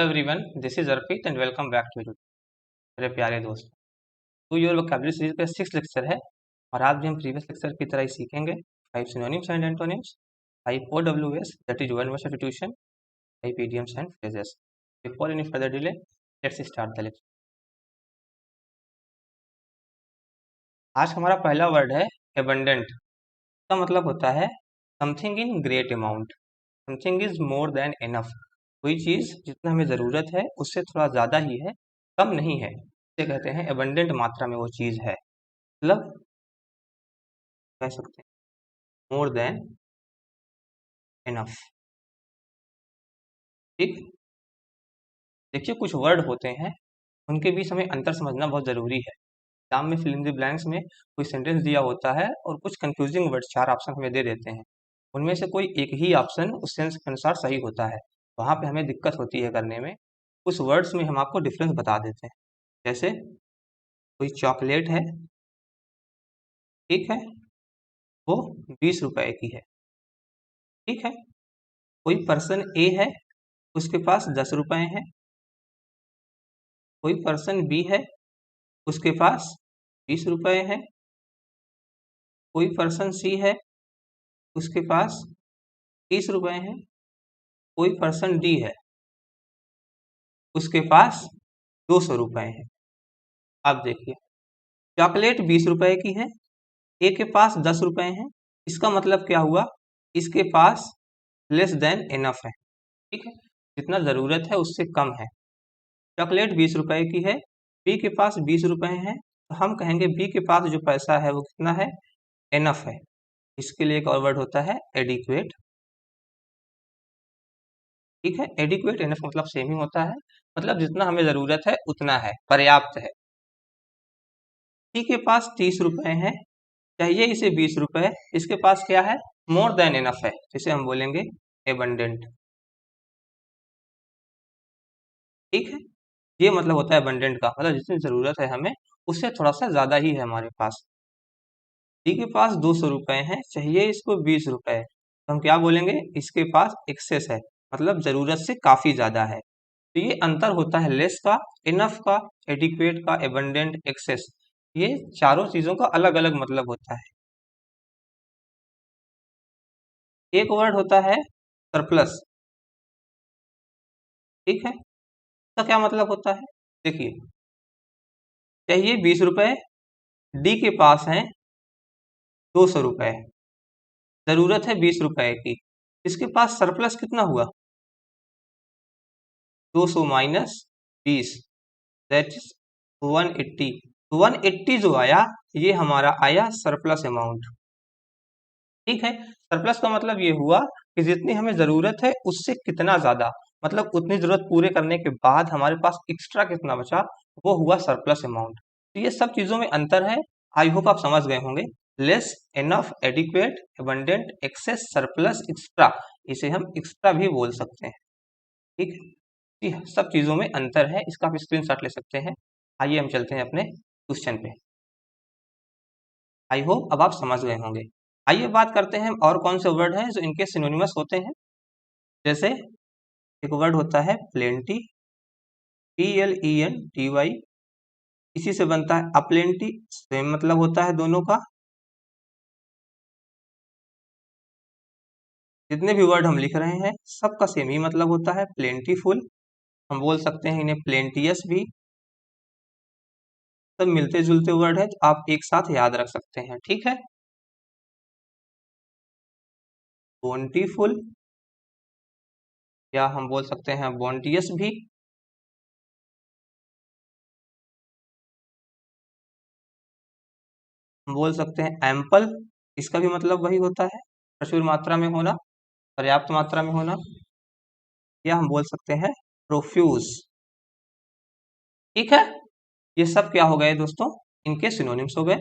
Everyone, this is Arpit and welcome back to you मेरे प्यारे दोस्त। तो योर वोकैबुलरी सीरीज का 6th लेक्चर है और आज भी हम प्रीवियस लेक्चर की तरह ही सीखेंगे 5 synonyms and antonyms, 5 OWS that is one word substitution, 5 idioms and phrases. Before any further delay, let's start the lecture. आज हमारा पहला वर्ड है एबंडेंट। इसका मतलब होता है something in great amount, something is more than enough. कोई चीज जितना हमें जरूरत है उससे थोड़ा ज्यादा ही है, कम नहीं है। इसे कहते हैं एबंडेंट मात्रा में वो चीज है, मतलब कह सकते हैं मोर देन इनफ। ठीक, देखिए कुछ वर्ड होते हैं उनके बीच हमें अंतर समझना बहुत जरूरी है। एग्जाम में फिल इन द ब्लैंक्स में कोई सेंटेंस दिया होता है और कुछ कंफ्यूजिंग वर्ड 4 ऑप्शन हमें दे देते हैं, उनमें से कोई एक ही ऑप्शन उस सेंस के अनुसार सही होता है। वहां पे हमें दिक्कत होती है करने में। उस वर्ड्स में हम आपको डिफरेंस बता देते हैं। जैसे कोई चॉकलेट है, ठीक है, वो 20 रुपए की है। ठीक है, कोई पर्सन ए है, उसके पास 10 रुपए हैं। कोई पर्सन बी है, उसके पास 20 रुपए हैं। कोई पर्सन सी है, उसके पास 30 रुपए हैं। कोई पर्सन डी है, उसके पास 200 रुपए हैं। अब देखिए, चॉकलेट 20 रुपए की है, ए के पास 10 रुपए हैं। इसका मतलब क्या हुआ, इसके पास लेस देन इनफ है। ठीक है, जितना जरूरत है उससे कम है। चॉकलेट 20 रुपए की है, बी के पास 20 रुपए हैं, तो हम कहेंगे बी के पास जो पैसा है वो कितना है, इनफ है। इसके लिए एक और वर्ड होता है एडिक्वेट। ठीक है, एडिक्वेट इनफ मतलब सेम ही होता है, मतलब जितना हमें जरूरत है उतना है, पर्याप्त है। सी के पास 30 रुपए हैं, चाहिए इसे 20 रुपए, इसके पास क्या है, मोर देन इनफ है, जिसे हम बोलेंगे एबंडेंट। ठीक है, ये मतलब होता है एबंडेंट का, मतलब जितनी जरूरत है हमें उससे थोड़ा सा ज्यादा ही है हमारे पास। डी के पास 200 रुपए हैं, चाहिए इसको 20 रुपए, तो हम क्या बोलेंगे, इसके पास एक्सेस है, मतलब जरूरत से काफी ज्यादा है। तो ये अंतर होता है लेस का, इनफ का, एडिक्वेट का, एबंडेंट, एक्सेस। ये चारों चीजों का अलग अलग मतलब होता है। एक वर्ड होता है सरप्लस। ठीक है, इसका क्या मतलब होता है, देखिए, चाहिए 20 रुपए, डी के पास है 200 रुपए, जरूरत है 20 रुपए की, इसके पास सरप्लस कितना हुआ, 200 माइनस 20, दैट इज 180। 180 जो आया ये हमारा आया सरप्लस अमाउंट। ठीक है, सरप्लस का मतलब ये हुआ कि जितनी हमें जरूरत है उससे कितना ज्यादा, मतलब उतनी जरूरत पूरे करने के बाद हमारे पास एक्स्ट्रा कितना बचा, वो हुआ सरप्लस अमाउंट। तो ये सब चीजों में अंतर है। आई होप आप समझ गए होंगे। Less, enough, adequate, abundant, excess, surplus, extra, इसे हम एक्स्ट्रा भी बोल सकते हैं। ठीक है, ये सब चीजों में अंतर है, इसका आप स्क्रीनशॉट ले सकते हैं। आइए हम चलते हैं अपने क्वेश्चन पे। आई होप अब आप समझ गए होंगे। आइए बात करते हैं और कौन से वर्ड हैं जो इनके सिनोनिमस होते हैं। जैसे एक वर्ड होता है प्लेंटी, PLENTY, इसी से बनता है अप्लेंटी, सेम मतलब होता है दोनों का। जितने भी वर्ड हम लिख रहे हैं सबका सेम ही मतलब होता है, प्लेंटीफुल। हम बोल सकते हैं इन्हें प्लेंटियस भी। सब मिलते जुलते वर्ड है, तो आप एक साथ याद रख सकते हैं। ठीक है, बोंटीफुल, या हम बोल सकते हैं बोंटियस भी। हम बोल सकते हैं एम्पल, इसका भी मतलब वही होता है, प्रचुर मात्रा में होना, पर्याप्त मात्रा में होना। या हम बोल सकते हैं प्रोफ्यूज। ठीक है, ये सब क्या हो गए दोस्तों, इनके सिनोनिम्स हो गए।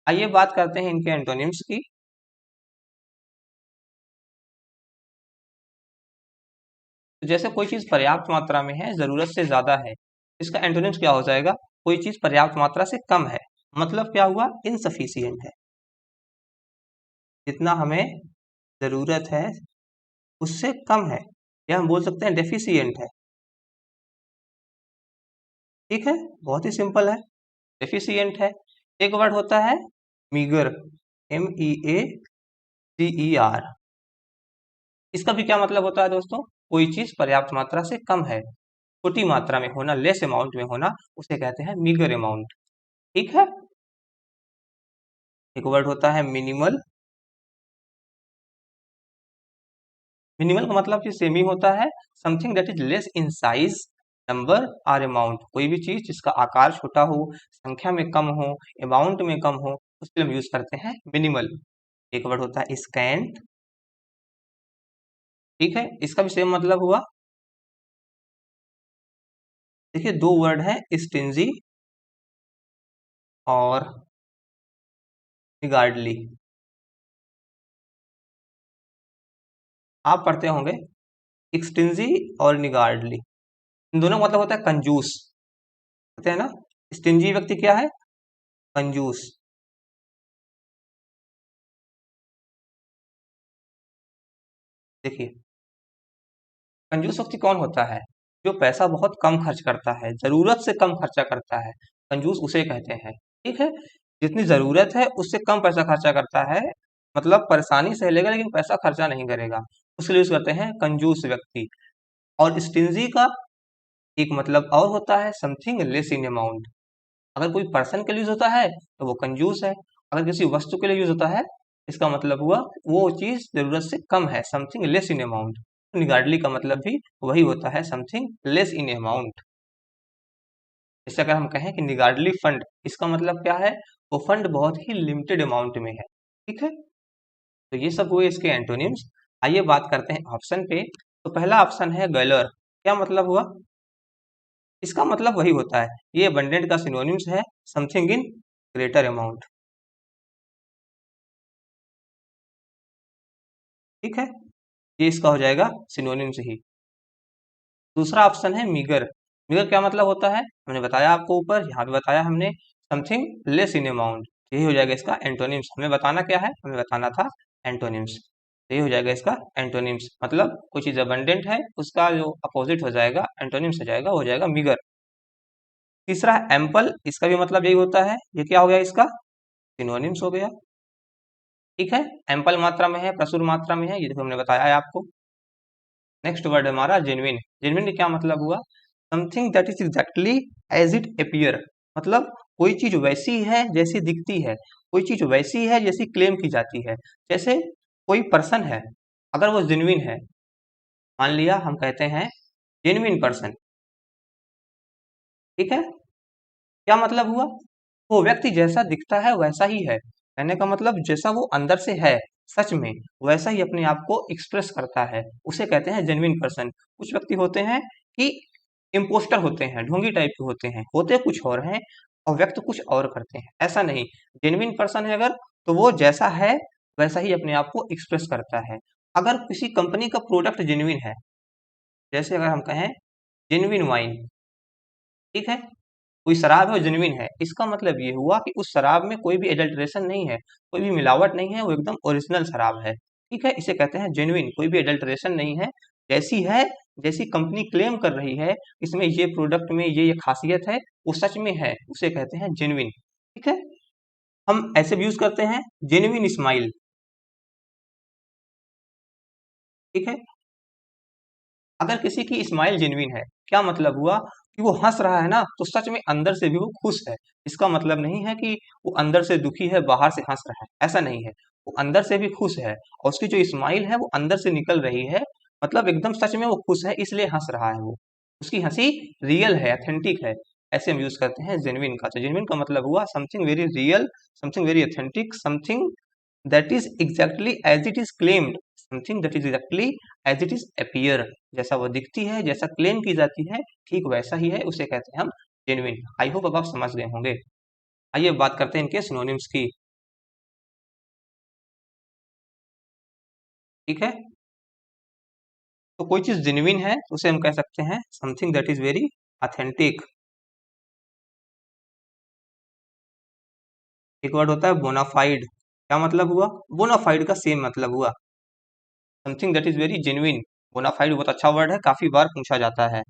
आइए बात करते हैं इनके एंटोनिम्स की। तो जैसे कोई चीज पर्याप्त मात्रा में है, जरूरत से ज्यादा है, इसका एंटोनिम्स क्या हो जाएगा, कोई चीज पर्याप्त मात्रा से कम है, मतलब क्या हुआ, इनसफिशियंट है। जितना हमें ज़रूरत है उससे कम है, या हम बोल सकते हैं डेफिशिएंट है। ठीक है, बहुत ही सिंपल है, डेफिशिएंट है। एक वर्ड होता है मीगर, MEAGER। इसका भी क्या मतलब होता है दोस्तों? कोई चीज पर्याप्त मात्रा से कम है, छोटी मात्रा में होना, लेस अमाउंट में होना, उसे कहते हैं मीगर अमाउंट। ठीक है। एक वर्ड होता है मिनिमल। मिनिमल का मतलब कि सेम ही होता है, something that is less in size, number और अमाउंट। कोई भी चीज जिसका आकार छोटा हो, संख्या में कम हो, अमाउंट में कम हो, उसके लिए हम यूज करते हैं मिनिमल। एक वर्ड होता है स्कैंट। ठीक है, इसका भी सेम मतलब हुआ। देखिए, दो वर्ड है स्टिंजी और निगार्डली। आप पढ़ते होंगे स्टिंजी और निगार्डली। इन दोनों का मतलब होता है कंजूस, कहते हैं ना। स्टिंजी व्यक्ति क्या है? कंजूस। देखिए, कंजूस व्यक्ति कौन होता है? जो पैसा बहुत कम खर्च करता है, जरूरत से कम खर्चा करता है, कंजूस उसे कहते हैं। ठीक है, जितनी जरूरत है उससे कम पैसा खर्चा करता है, मतलब परेशानी सह लेगा लेकिन पैसा खर्चा नहीं करेगा, उसके लिए यूज करते हैं कंजूस व्यक्ति। और स्टिंजी का एक मतलब और होता है समथिंग लेस इन अमाउंट। अगर कोई पर्सन के लिए यूज होता है तो वो कंजूस है, अगर किसी वस्तु के लिए यूज होता है, इसका मतलब हुआ वो चीज जरूरत से कम है, something less in amount. Niggardly का मतलब भी वही होता है, समथिंग लेस इन अमाउंट। जैसे अगर हम कहें कि निगार्डली फंड, इसका मतलब क्या है? वो फंड बहुत ही लिमिटेड अमाउंट में है। ठीक है, तो ये सब हुए इसके एंटोनिम्स। आइए बात करते हैं ऑप्शन पे। तो पहला ऑप्शन है गैलर। क्या मतलब हुआ? इसका मतलब वही होता है, ये अबंडेंट का सिनोनिम्स है, समथिंग इन ग्रेटर अमाउंट। ठीक है, ये इसका हो जाएगा सिनोनिम्स ही। दूसरा ऑप्शन है मीगर। मीगर क्या मतलब होता है? हमने बताया आपको ऊपर, यहाँ भी बताया हमने, समथिंग लेस इन अमाउंट। यही हो जाएगा इसका एंटोनिम्स। हमें बताना क्या है? हमें बताना था एंटोनिम्स। यही हो जाएगा इसका एंटोनिम्स, मतलब कोई चीज अबंडेंट है उसका जो अपोजिट हो जाएगा, एंटोनिम्स हो जाएगा, हो जाएगा मीगर। तीसरा है एम्पल। इसका भी मतलब यही होता है। ये क्या हो गया? इसका सिनोनिम्स हो गया। ठीक है, एम्पल मात्रा में है, प्रचुर मात्रा में है, ये देखो हमने बताया है आपको। नेक्स्ट वर्ड है हमारा जेन्युइन। जेन्युइन का क्या मतलब हुआ? Something that is exactly as it appear. मतलब कोई चीज वैसी है जैसी दिखती है, कोई चीज वैसी है जैसी क्लेम की जाती है। जैसे कोई पर्सन है, अगर वो जेन्युइन है, मान लिया हम कहते हैं जेन्युइन पर्सन। ठीक है, क्या मतलब हुआ? वो व्यक्ति जैसा दिखता है वैसा ही है, कहने का मतलब जैसा वो अंदर से है सच में, वैसा ही अपने आप को एक्सप्रेस करता है, उसे कहते हैं जेन्युइन पर्सन। कुछ व्यक्ति होते हैं कि इम्पोस्टर होते हैं, ढोंगी टाइप के होते कुछ और हैं और व्यक्त कुछ और करते हैं, ऐसा नहीं। जेन्युइन पर्सन है अगर, तो वो जैसा है वैसा ही अपने आप को एक्सप्रेस करता है। अगर किसी कंपनी का प्रोडक्ट जेन्युइन है, जैसे अगर हम कहें जेन्युइन वाइन, ठीक है, कोई शराब है वो जेन्युइन है, इसका मतलब ये हुआ कि उस शराब में कोई भी एडल्ट्रेशन नहीं है, कोई भी मिलावट नहीं है, वो एकदम ओरिजिनल शराब है। ठीक है, इसे कहते हैं जेन्युइन, कोई भी एडल्ट्रेशन नहीं है, जैसी है, जैसी कंपनी क्लेम कर रही है इसमें ये प्रोडक्ट में ये खासियत है, वो सच में है, उसे कहते हैं जेन्युइन। ठीक है, हम ऐसे भी यूज करते हैं जेन्युइन स्माइल। ठीक है, अगर किसी की स्माइल जेन्युइन है, क्या मतलब हुआ? कि वो हंस रहा है ना, तो सच में अंदर से भी वो खुश है। इसका मतलब नहीं है कि वो अंदर से दुखी है, बाहर से हंस रहा है, ऐसा नहीं है। वो अंदर से भी खुश है और उसकी जो स्माइल है वो अंदर से निकल रही है, मतलब एकदम सच में वो खुश है इसलिए हंस रहा है वो, उसकी हंसी रियल है, अथेंटिक है। ऐसे हम यूज करते हैं जेन्युइन का। तो जेन्युइन का मतलब हुआ something very real, something very authentic, something that is exactly as it is claimed, something that is exactly as it is appear. जैसा वो दिखती है, जैसा क्लेम की जाती है, ठीक वैसा ही है, उसे कहते हैं हम जेन्युइन। आई होप अब आप समझ गए होंगे। आइए बात करते हैं इनके सिनोनिम्स की। ठीक है, तो कोई चीज जेन्युइन है तो उसे हम कह सकते हैं something that is very authentic. एक वर्ड होता है बोनाफाइड। क्या मतलब हुआ? बोनाफाइड का सेम मतलब हुआ, something that is very genuine. Bona fide बहुत अच्छा वर्ड है, काफी बार पूछा जाता है।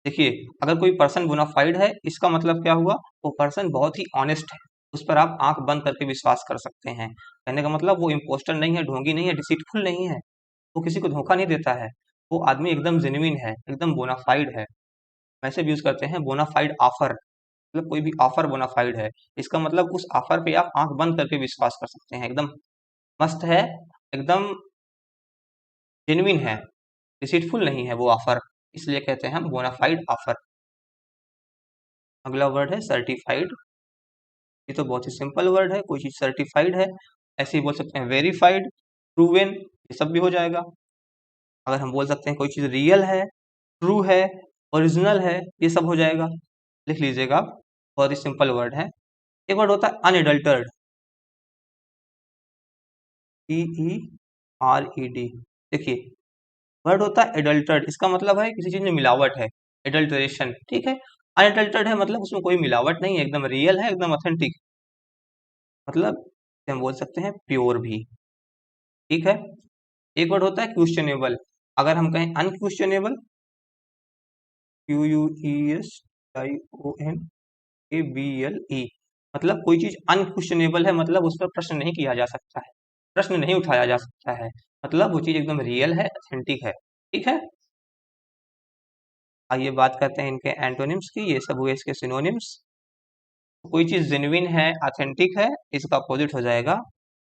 देखिए, अगर कोई पर्सन बोनाफाइड है, इसका मतलब क्या हुआ? वो पर्सन बहुत ही ऑनेस्ट है, उस पर आप आंख बंद करके विश्वास कर सकते हैं। कहने का मतलब वो इम्पोस्टर नहीं है, ढोंगी नहीं है, डिसीटफुल नहीं है, वो किसी को धोखा नहीं देता है, वो आदमी एकदम जेन्युइन है, एकदम बोनाफाइड है। वैसे भी यूज करते हैं बोनाफाइड ऑफर, मतलब कोई भी ऑफर बोनाफाइड है, इसका मतलब उस ऑफर पे आप आंख बंद करके विश्वास कर सकते हैं, एकदम मस्त है, एकदम जेन्युइन है, डिसीटफुल नहीं है वो ऑफर, इसलिए कहते हैं हम बोनाफाइड ऑफर। अगला वर्ड है सर्टिफाइड। ये तो बहुत ही सिंपल वर्ड है, कोई चीज सर्टिफाइड है, ऐसे ही बोल सकते हैं वेरीफाइड, प्रूवन, ये सब भी हो जाएगा। अगर हम बोल सकते हैं कोई चीज रियल है, ट्रू है, ओरिजिनल है, ये सब हो जाएगा। लिख लीजिएगा आप, बहुत ही सिंपल वर्ड है। एक वर्ड होता है अनएडल्टर्ड, PERED। देखिए, वर्ड होता है एडल्टर्ड, इसका मतलब है किसी चीज में मिलावट है, एडल्टरेशन, ठीक है। अनएडल्टर्ड है मतलब उसमें कोई मिलावट नहीं है, एकदम रियल है, एकदम ऑथेंटिक, मतलब हम बोल सकते हैं प्योर भी, ठीक है। एक वर्ड होता है क्वेश्चनेबल, अगर हम कहें अनक्वेश्चनेबल, QUESTIONABLE, मतलब कोई चीज अनक्वेश्चनेबल है, मतलब उस पर प्रश्न नहीं किया जा सकता है, प्रश्न नहीं उठाया जा सकता है, मतलब वो चीज एकदम रियल है, ऑथेंटिक है, ठीक है। आइए बात करते हैं इनके एंटोनिम्स की, ये सब हुए इसके सिनोनिम्स। कोई चीज जेन्युइन है, ऑथेंटिक है, इसका अपोजिट हो जाएगा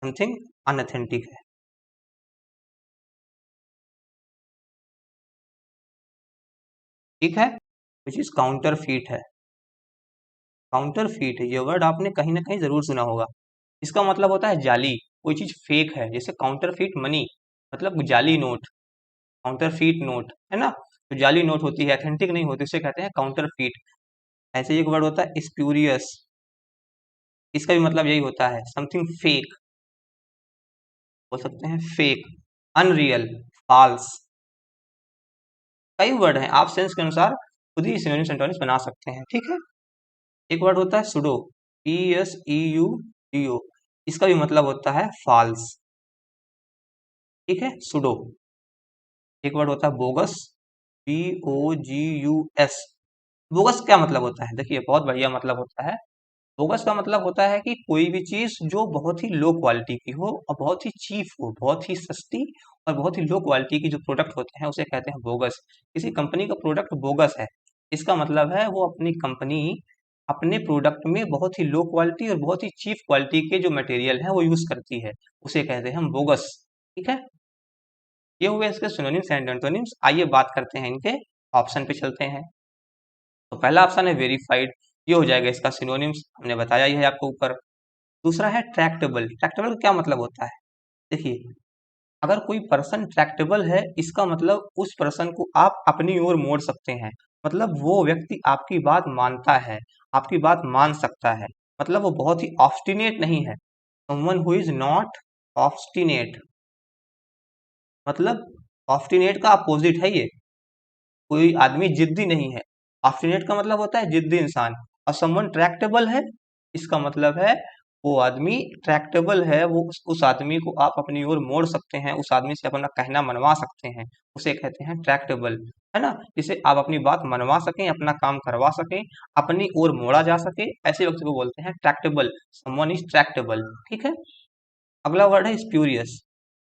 समथिंग अनऑथेंटिक है, ठीक है। कोई चीज काउंटर फीट है, काउंटर फीट ये वर्ड आपने कहीं ना कहीं जरूर सुना होगा, इसका मतलब होता है जाली, कोई चीज फेक है, जैसे काउंटर फीट मनी, मतलब जाली नोट, काउंटर फीट नोट है ना, तो जाली नोट होती है, ऑथेंटिक नहीं होती, उसे कहते हैं काउंटर फीट। ऐसे ही एक वर्ड होता है स्प्यूरियस, इसका भी मतलब यही होता है, समथिंग फेक, बोल सकते हैं फेक, अनरियल, फॉल्स। कई वर्ड हैं, आप सेंस के अनुसार खुद ही सिनोनिम्स एंटोनिम्स बना सकते हैं, ठीक है। एक वर्ड होता है सुडो, PSEUDO, इसका भी मतलब होता है फॉल्स, ठीक है, सुडो। एक वर्ड होता है बोगस, BOGUS, बोगस क्या मतलब होता है? देखिए, बहुत बढ़िया मतलब होता है। बोगस का मतलब होता है कि कोई भी चीज जो बहुत ही लो क्वालिटी की हो और बहुत ही चीप हो, बहुत ही सस्ती और बहुत ही लो क्वालिटी की जो प्रोडक्ट होते हैं उसे कहते हैं बोगस। किसी कंपनी का प्रोडक्ट बोगस है, इसका मतलब है वो अपनी कंपनी अपने प्रोडक्ट में बहुत ही लो क्वालिटी और बहुत ही चीप क्वालिटी के जो मटेरियल है वो यूज करती है, उसे कहते हैं हम बोगस, ठीक है। ये हुए इसके सिनोनिम्स एंड एंटोनिम्स। आइए बात करते हैं इनके ऑप्शन पे चलते हैं। तो पहला ऑप्शन है वेरीफाइड, ये हो जाएगा इसका सिनोनिम्स, हमने बताया ही है आपको ऊपर। दूसरा है ट्रैक्टेबल, ट्रैक्टेबल का क्या मतलब होता है? देखिए, अगर कोई पर्सन ट्रैक्टेबल है, इसका मतलब उस पर्सन को आप अपनी ओर मोड़ सकते हैं, मतलब वो व्यक्ति आपकी बात मानता है, आपकी बात मान सकता है, मतलब वो बहुत ही ऑब्स्टिनेट नहीं है, someone who is not obstinate, मतलब ऑब्स्टिनेट का अपोजिट है ये, कोई आदमी जिद्दी नहीं है। ऑब्स्टिनेट का मतलब होता है जिद्दी इंसान, और समवन ट्रैक्टेबल है, इसका मतलब है वो आदमी ट्रैक्टेबल है, वो उस आदमी को आप अपनी ओर मोड़ सकते हैं, उस आदमी से अपना कहना मनवा सकते हैं, उसे कहते हैं ट्रैक्टेबल, है ना। जिसे आप अपनी बात मनवा सकें, अपना काम करवा सकें, अपनी ओर मोड़ा जा सके, ऐसे व्यक्ति को बोलते हैं ट्रैक्टेबल, समवन इज ट्रैक्टेबल, ठीक है। अगला वर्ड है स्प्यूरियस,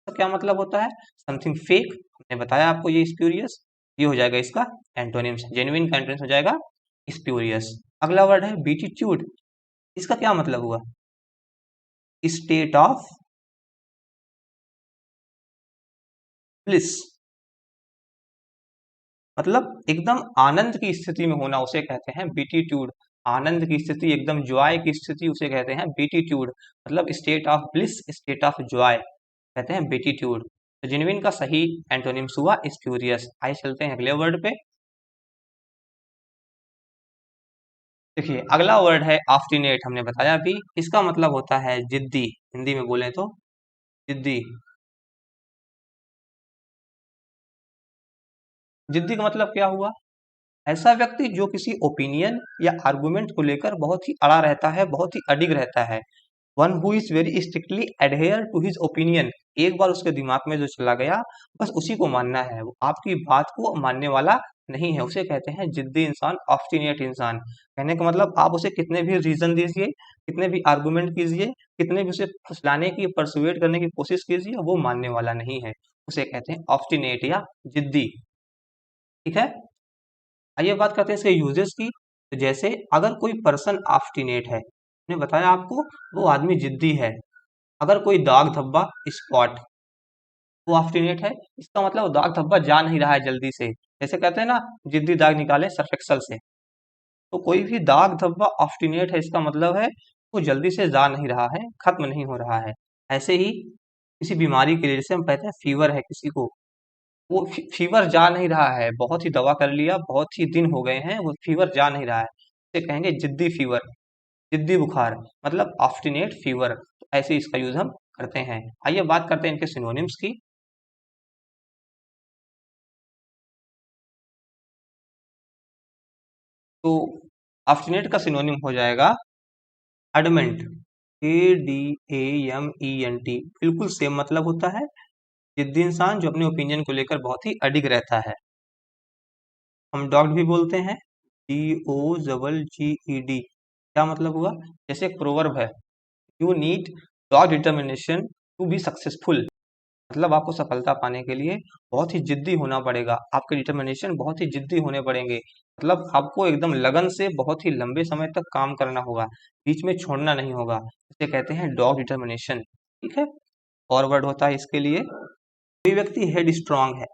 तो क्या मतलब होता है? समथिंग फेक, हमने बताया आपको ये स्प्यूरियस, ये हो जाएगा इसका एंटोनिम्स, जेन्युइन का एंटोनिम्स हो जाएगा स्प्यूरियस। अगला वर्ड है बीटीट्यूड, इसका क्या मतलब हुआ? स्टेट ऑफ ब्लिस, मतलब एकदम आनंद की स्थिति में होना, उसे कहते हैं बीटीट्यूड। आनंद की स्थिति, एकदम जॉय की स्थिति, उसे कहते हैं बीटीट्यूड, मतलब state of bliss, state of Joy, कहते हैं बीटीट्यूड। तो जेन्युइन का सही एंटोनिम्स हुआ स्प्यूरियस। आइए चलते हैं अगले वर्ड पे। देखिए, अगला वर्ड है ऑब्स्टिनेट, हमने बताया अभी, इसका मतलब होता है जिद्दी, हिंदी में बोले तो जिद्दी। जिद्दी का मतलब क्या हुआ? ऐसा व्यक्ति जो किसी ओपिनियन या आर्गुमेंट को लेकर बहुत ही अड़ा रहता है, बहुत ही अडिग रहता है, one who is very strictly adhere to his opinion, एक बार उसके दिमाग में जो चला गया बस उसी को मानना है, वो आपकी बात को मानने वाला नहीं है, उसे कहते हैं जिद्दी इंसान, ऑब्स्टिनेट इंसान। कहने का मतलब आप उसे कितने भी रीजन दीजिए, कितने भी आर्गुमेंट कीजिए, कितने भी उसे फुसलाने की, परसुएट करने की कोशिश कीजिए, वो मानने वाला नहीं है, उसे कहते हैं ऑब्स्टिनेट या जिद्दी। ठीक है, आइए बात करते हैं इसके यूजेस की। तो जैसे अगर कोई पर्सन ऑब्स्टिनेट है, मैंने बताया आपको वो आदमी जिद्दी है। अगर कोई दाग धब्बा, स्पॉट, वो ऑब्स्टिनेट है, इसका मतलब वो दाग धब्बा जा नहीं रहा है जल्दी से, जैसे कहते हैं ना जिद्दी दाग निकाले सर्फ एक्सल से। तो कोई भी दाग धब्बा ऑब्स्टिनेट है, इसका मतलब है वो जल्दी से जा नहीं रहा है, खत्म नहीं हो रहा है। ऐसे ही किसी बीमारी के लिए, जैसे हम कहते हैं फीवर है किसी को, वो फीवर जा नहीं रहा है, बहुत ही दवा कर लिया, बहुत ही दिन हो गए हैं, वो फीवर जा नहीं रहा है, इसे कहेंगे जिद्दी फीवर, जिद्दी बुखार, मतलब ऑब्स्टिनेट फीवर। तो ऐसे इसका यूज हम करते हैं। आइए बात करते हैं इनके सिनोनिम्स की। तो ऑब्स्टिनेट का सिनोनिम हो जाएगा एडमेंट, ADAMENT, बिल्कुल सेम मतलब होता है, जिद्दी इंसान जो अपने ओपिनियन को लेकर बहुत ही अडिग रहता है। हम डॉग्ड भी बोलते हैं, DOGGED, क्या मतलब हुआ, जैसे एक प्रोवर्ब है, you need dog determination to be successful, मतलब आपको सफलता पाने के लिए बहुत ही जिद्दी होना पड़ेगा, आपके डिटर्मिनेशन बहुत ही जिद्दी होने पड़ेंगे, मतलब आपको एकदम लगन से बहुत ही लंबे समय तक काम करना होगा, बीच में छोड़ना नहीं होगा, इसे कहते हैं डॉग डिटर्मिनेशन। ठीक है, और वर्ड होता है इसके लिए, कोई व्यक्ति हेड स्ट्रांग है,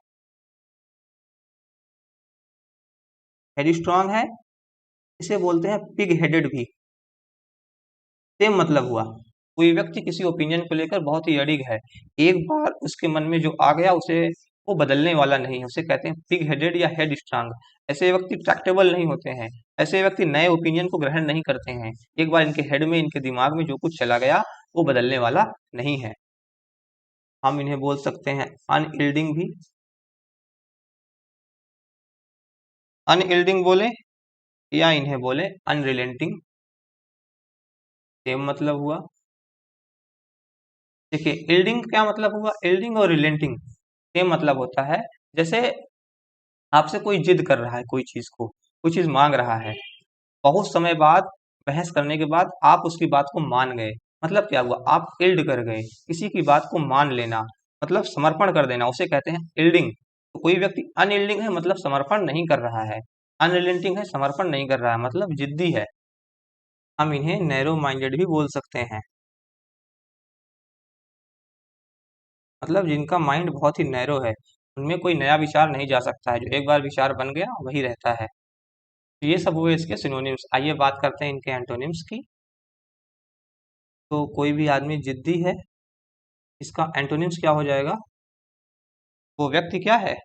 हेड स्ट्रांग है, इसे बोलते हैं पिग हेडेड भी, सेम मतलब हुआ, कोई व्यक्ति किसी ओपिनियन को लेकर बहुत ही अड़िग है, एक बार उसके मन में जो आ गया उसे वो बदलने वाला नहीं है, उसे कहते हैं पिग हेडेड या हेड स्ट्रांग। ऐसे व्यक्ति ट्रैक्टेबल नहीं होते हैं, ऐसे व्यक्ति नए ओपिनियन को ग्रहण नहीं करते हैं, एक बार इनके हेड में, इनके दिमाग में जो कुछ चला गया वो बदलने वाला नहीं है। हम इन्हें बोल सकते हैं अनइल्डिंग भी, अनइल्डिंग बोले या इन्हें बोले अनरिलेंटिंग, सेम मतलब हुआ। देखिए इल्डिंग क्या मतलब हुआ, इल्डिंग और रिलेंटिंग सेम मतलब होता है, जैसे आपसे कोई जिद कर रहा है कोई चीज को, कोई चीज मांग रहा है, बहुत समय बाद बहस करने के बाद आप उसकी बात को मान गए, मतलब क्या हुआ, आप इल्ड कर गए, किसी की बात को मान लेना, मतलब समर्पण कर देना, उसे कहते हैं इल्डिंग। तो कोई व्यक्ति अनइल्डिंग है, मतलब समर्पण नहीं कर रहा है, अनरिलेंटिंग है, समर्पण नहीं कर रहा है, मतलब जिद्दी है। हम इन्हें नैरो माइंडेड भी बोल सकते हैं, मतलब जिनका माइंड बहुत ही नैरो है, उनमें कोई नया विचार नहीं जा सकता है, जो एक बार विचार बन गया वही रहता है। तो ये सब हुए इसके सिनोनिम्स। आइए बात करते हैं इनके एंटोनिम्स की। तो कोई भी आदमी जिद्दी है, इसका एंटोनिम्स क्या हो जाएगा, वो व्यक्ति क्या है,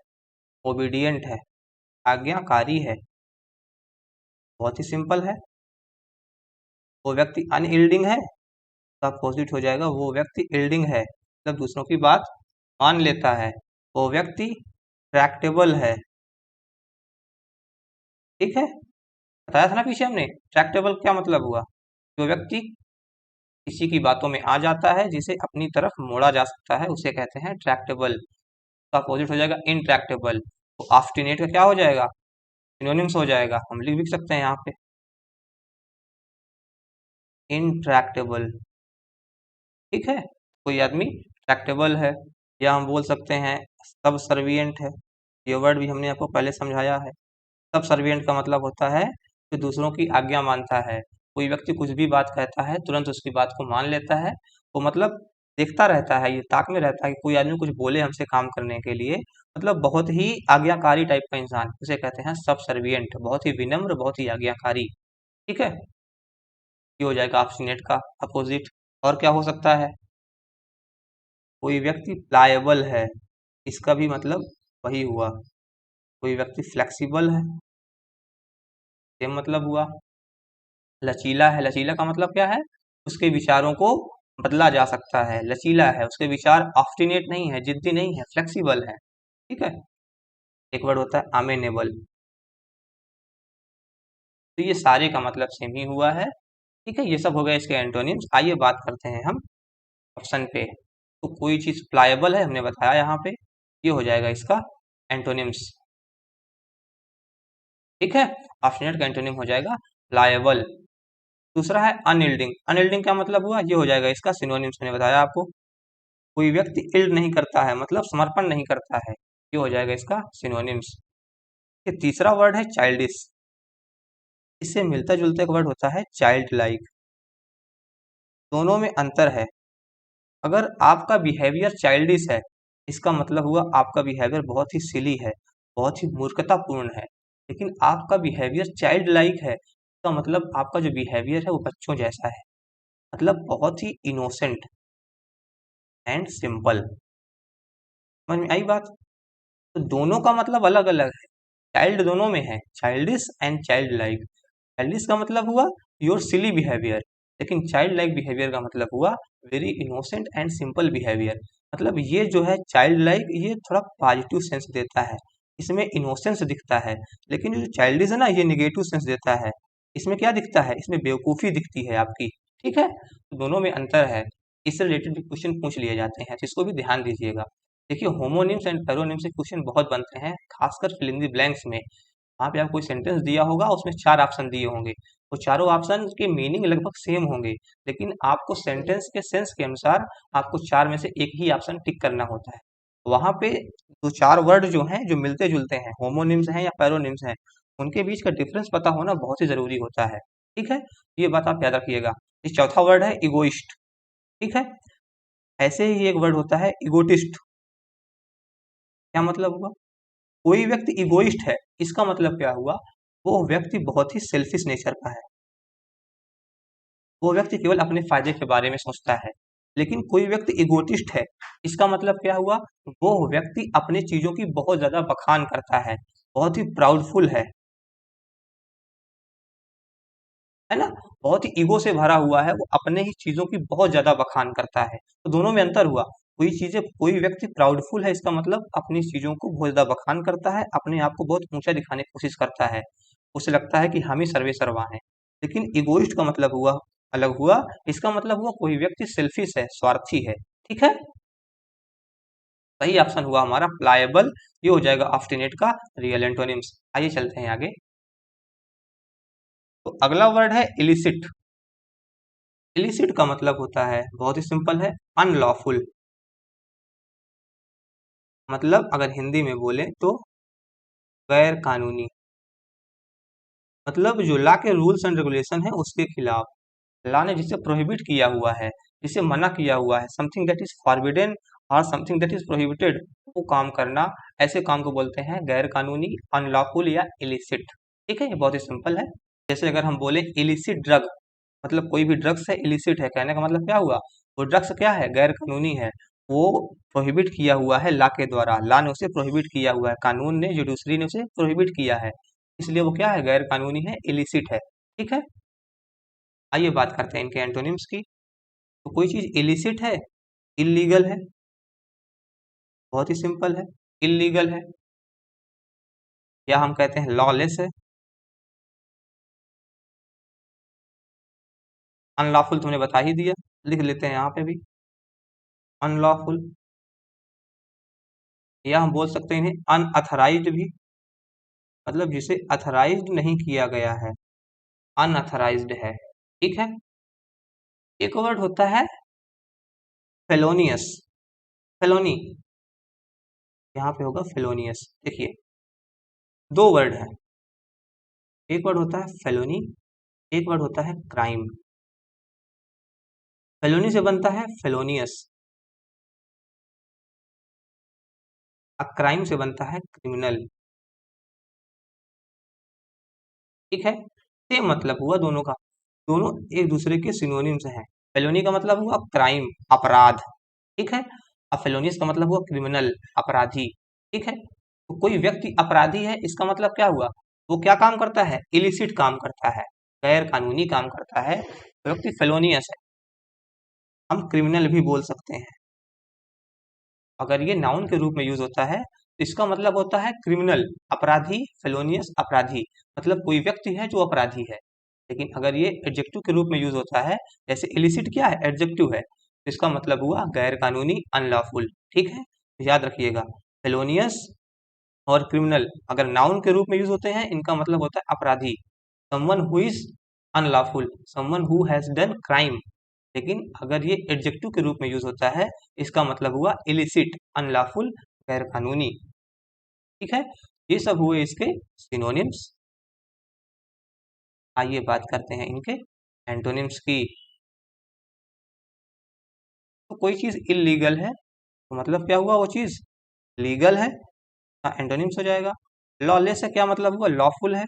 ओबीडियंट है, आज्ञाकारी है, बहुत ही सिंपल है। वो व्यक्ति अनइल्डिंग है, तो अपोजिट हो जाएगा, वो व्यक्ति इल्डिंग है, मतलब दूसरों की बात मान लेता है। वो व्यक्ति ट्रैक्टेबल है, ठीक है, बताया था ना पीछे हमने, ट्रैक्टेबल क्या मतलब हुआ, जो व्यक्ति किसी की बातों में आ जाता है, जिसे अपनी तरफ मोड़ा जा सकता है, उसे कहते हैं ट्रैक्टेबल। तो अपोजिट हो जाएगा इनट्रैक्टेबल। तो ऑब्स्टिनेट का क्या हो जाएगा, सिनोनिम्स हो जाएगा, हम लिख भी सकते हैं यहाँ पे इनट्रैक्टेबल। ठीक है, कोई आदमी ट्रैक्टेबल है, या हम बोल सकते हैं सब सर्विएंट है, ये वर्ड भी हमने आपको पहले समझाया है। सब सर्विएंट का मतलब होता है जो दूसरों की आज्ञा मानता है, कोई व्यक्ति कुछ भी बात कहता है तुरंत उसकी बात को मान लेता है, वो मतलब देखता रहता है, ये ताक में रहता है कि कोई आदमी कुछ बोले हमसे काम करने के लिए, मतलब बहुत ही आज्ञाकारी टाइप का इंसान, उसे कहते हैं सब सर्विएंट, बहुत ही विनम्र, बहुत ही आज्ञाकारी। ठीक है, ये हो जाएगा ऑब्स्टिनेट का अपोजिट। और क्या हो सकता है, कोई व्यक्ति प्लायबल है, इसका भी मतलब वही हुआ, कोई व्यक्ति फ्लेक्सिबल है, सेम मतलब हुआ। लचीला है, लचीला का मतलब क्या है, उसके विचारों को बदला जा सकता है, लचीला है, उसके विचार ऑब्स्टिनेट नहीं है, जिद्दी नहीं है, फ्लेक्सिबल है। ठीक है, एक वर्ड होता है अमेनेबल। तो ये सारे का मतलब सेम ही हुआ है, ठीक है, ये सब हो गया इसके एंटोनिम्स। आइए बात करते हैं हम ऑप्शन पे। तो कोई चीज प्लायबल है, हमने बताया यहाँ पे, ये हो जाएगा इसका एंटोनिम्स। ठीक है, ऑप्शनेट का एंटोनिम हो जाएगा प्लायबल। दूसरा है अनयील्डिंग। अनयील्डिंग क्या मतलब हुआ, ये हो जाएगा इसका सिनोनिम्स, मैंने बताया आपको। कोई व्यक्ति इल्ड नहीं करता है, मतलब समर्पण नहीं करता है, ये हो जाएगा इसका सिनोनिम्स। ये तीसरा वर्ड है चाइल्डिश। इससे मिलता जुलता एक वर्ड होता है चाइल्ड लाइक। दोनों में अंतर है। अगर आपका बिहेवियर चाइल्डिश है, इसका मतलब हुआ आपका बिहेवियर बहुत ही सिली है, बहुत ही मूर्खतापूर्ण है। लेकिन आपका बिहेवियर चाइल्ड लाइक है, इसका मतलब आपका जो बिहेवियर है वो बच्चों जैसा है, मतलब बहुत ही इनोसेंट एंड सिंपल। समझ में आई बात? तो दोनों का मतलब अलग अलग है। चाइल्ड दोनों में है, childish and child like. Childish का मतलब हुआ योर सिली बिहेवियर, लेकिन चाइल्ड लाइक बिहेवियर का मतलब हुआ very innocent and simple behaviour. मतलब ये जो है चाइल्ड लाइक, ये थोड़ा पॉजिटिव सेंस देता है, इसमें इनोसेंस दिखता है। लेकिन जो चाइल्डिश है ना, ये निगेटिव सेंस देता है। इसमें क्या दिखता है, इसमें बेवकूफ़ी दिखती है आपकी। ठीक है, तो दोनों में अंतर है। इससे रिलेटेड भी क्वेश्चन पूछ लिए जाते हैं, तो इसको भी ध्यान दीजिएगा। देखिए, होमोनिम्स एंड पैरोनिम्स से क्वेश्चन बहुत बनते हैं, खासकर फिल इन द ब्लैंक्स में। वहाँ पे आपको कोई सेंटेंस दिया होगा, उसमें 4 ऑप्शन दिए होंगे, वो चारों ऑप्शन के मीनिंग लगभग सेम होंगे, लेकिन आपको सेंटेंस के सेंस के अनुसार आपको 4 में से एक ही ऑप्शन टिक करना होता है। वहाँ पे जो 4 वर्ड जो हैं, जो मिलते जुलते हैं, होमोनिम्स हैं या पैरोनिम्स हैं, उनके बीच का डिफरेंस पता होना बहुत ही जरूरी होता है। ठीक है, ये बात आप याद रखिएगा। ये चौथा वर्ड है इगोइस्ट। ठीक है, ऐसे ही एक वर्ड होता है इगोटिस्ट। क्या मतलब हुआ, कोई व्यक्ति इगोइस्ट है, इसका मतलब क्या हुआ, वो व्यक्ति बहुत ही सेल्फिश नेचर का है, वो व्यक्ति केवल अपने फायदे के बारे में सोचता है। लेकिन कोई व्यक्ति इगोटिस्ट है, इसका मतलब क्या हुआ, वो व्यक्ति अपने चीजों की बहुत ज्यादा बखान करता है, बहुत ही प्राउडफुल है ना, बहुत ही ईगो से भरा हुआ है, वो अपने ही चीजों की बहुत ज्यादा बखान करता है। तो दोनों में अंतर हुआ। कोई व्यक्ति प्राउडफुल है, इसका मतलब अपनी चीजों को बहुत ज्यादा बखान करता है, अपने आप को बहुत ऊंचा दिखाने की कोशिश करता है, उसे लगता है कि हम ही सर्वे सर्वा हैं। लेकिन इगोइस्ट का मतलब हुआ अलग हुआ, इसका मतलब हुआ कोई व्यक्ति सेल्फिश है, स्वार्थी है। ठीक है, सही ऑप्शन हुआ हमारा प्लायबल, ये हो जाएगा ऑब्स्टिनेट का रियल एंटोनिम्स। आइए चलते हैं आगे। तो अगला वर्ड है इलिसिट। इलिसिट का मतलब होता है, बहुत ही सिंपल है, अनलॉफुल। मतलब अगर हिंदी में बोले तो गैर कानूनी। मतलब जो लॉ के रूल्स एंड रेगुलेशन है उसके खिलाफ, लॉ ने जिसे प्रोहिबिट किया हुआ है, जिसे मना किया हुआ है, समथिंग दैट इज फॉरबिडन और समथिंग दैट इज प्रोहिबिटेड, वो काम करना, ऐसे काम को बोलते हैं गैर कानूनी, अनलॉफुल या इलिसिट। ठीक है, ये बहुत ही सिंपल है। जैसे अगर हम बोले इलिसिट ड्रग, मतलब कोई भी ड्रग्स है इलिसिट है, कहने का मतलब क्या हुआ, वो ड्रग्स क्या है, गैर कानूनी है, वो प्रोहिबिट किया हुआ है लॉ के द्वारा, लॉ ने उसे प्रोहिबिट किया हुआ है, कानून ने, जुडिशरी ने उसे प्रोहिबिट किया है, इसलिए वो क्या है, गैर कानूनी है, इलिसिट है। ठीक है, आइए बात करते हैं इनके एंटोनिम्स की। तो कोई चीज इलिसिट है, इलीगल है, बहुत ही सिंपल है, इलीगल है, या हम कहते हैं लॉलेस है। अनलॉफुल तुमने बता ही दिया, लिख लेते हैं यहाँ पे भी, अनलॉफुल। या हम बोल सकते हैं अनअथराइज्ड भी, मतलब जिसे अथराइज्ड नहीं किया गया है, अनअथराइज्ड है। ठीक है, एक वर्ड होता है फेलोनियस। फेलोनी, यहाँ पे होगा फेलोनियस। देखिए, दो वर्ड है, एक वर्ड होता है फेलोनी, एक वर्ड होता है क्राइम। फेलोनी से बनता है फेलोनियस, और क्राइम से बनता है क्रिमिनल। ठीक है, सेम मतलब हुआ दोनों का, दोनों एक दूसरे के सिनोनिम्स हैं। फेलोनी का मतलब हुआ क्राइम, अपराध। ठीक है, और फेलोनियस का मतलब हुआ क्रिमिनल, अपराधी। ठीक है, तो कोई व्यक्ति अपराधी है, इसका मतलब क्या हुआ, वो क्या काम करता है, इलिसिट काम करता है, गैर कानूनी काम करता है, तो व्यक्ति फेलोनियस है। हम क्रिमिनल भी बोल सकते हैं, अगर ये नाउन के रूप में यूज होता है तो इसका मतलब होता है क्रिमिनल, अपराधी, फेलोनियस अपराधी, मतलब कोई व्यक्ति है जो अपराधी है। लेकिन अगर ये एडजेक्टिव के रूप में यूज होता है, जैसे इलिसिट क्या है, एडजेक्टिव है, तो इसका मतलब हुआ गैर कानूनी, अनलॉफुल। ठीक है, याद रखिएगा। फेलोनियस और क्रिमिनल अगर नाउन के रूप में यूज होते हैं, इनका मतलब होता है अपराधी, someone who is unlawful, someone who has done crime. लेकिन अगर ये एडजेक्टिव के रूप में यूज होता है, इसका मतलब हुआ इलिसिट, अनलॉफुल, गैर कानूनी। ठीक है, ये सब हुए इसके सिनोनिम्स। आइए बात करते हैं इनके एंटोनिम्स की। तो कोई चीज इलीगल है तो मतलब क्या हुआ, वो चीज लीगल है, एंटोनिम्स हो जाएगा। लॉलेस है, क्या मतलब हुआ, लॉफुल है।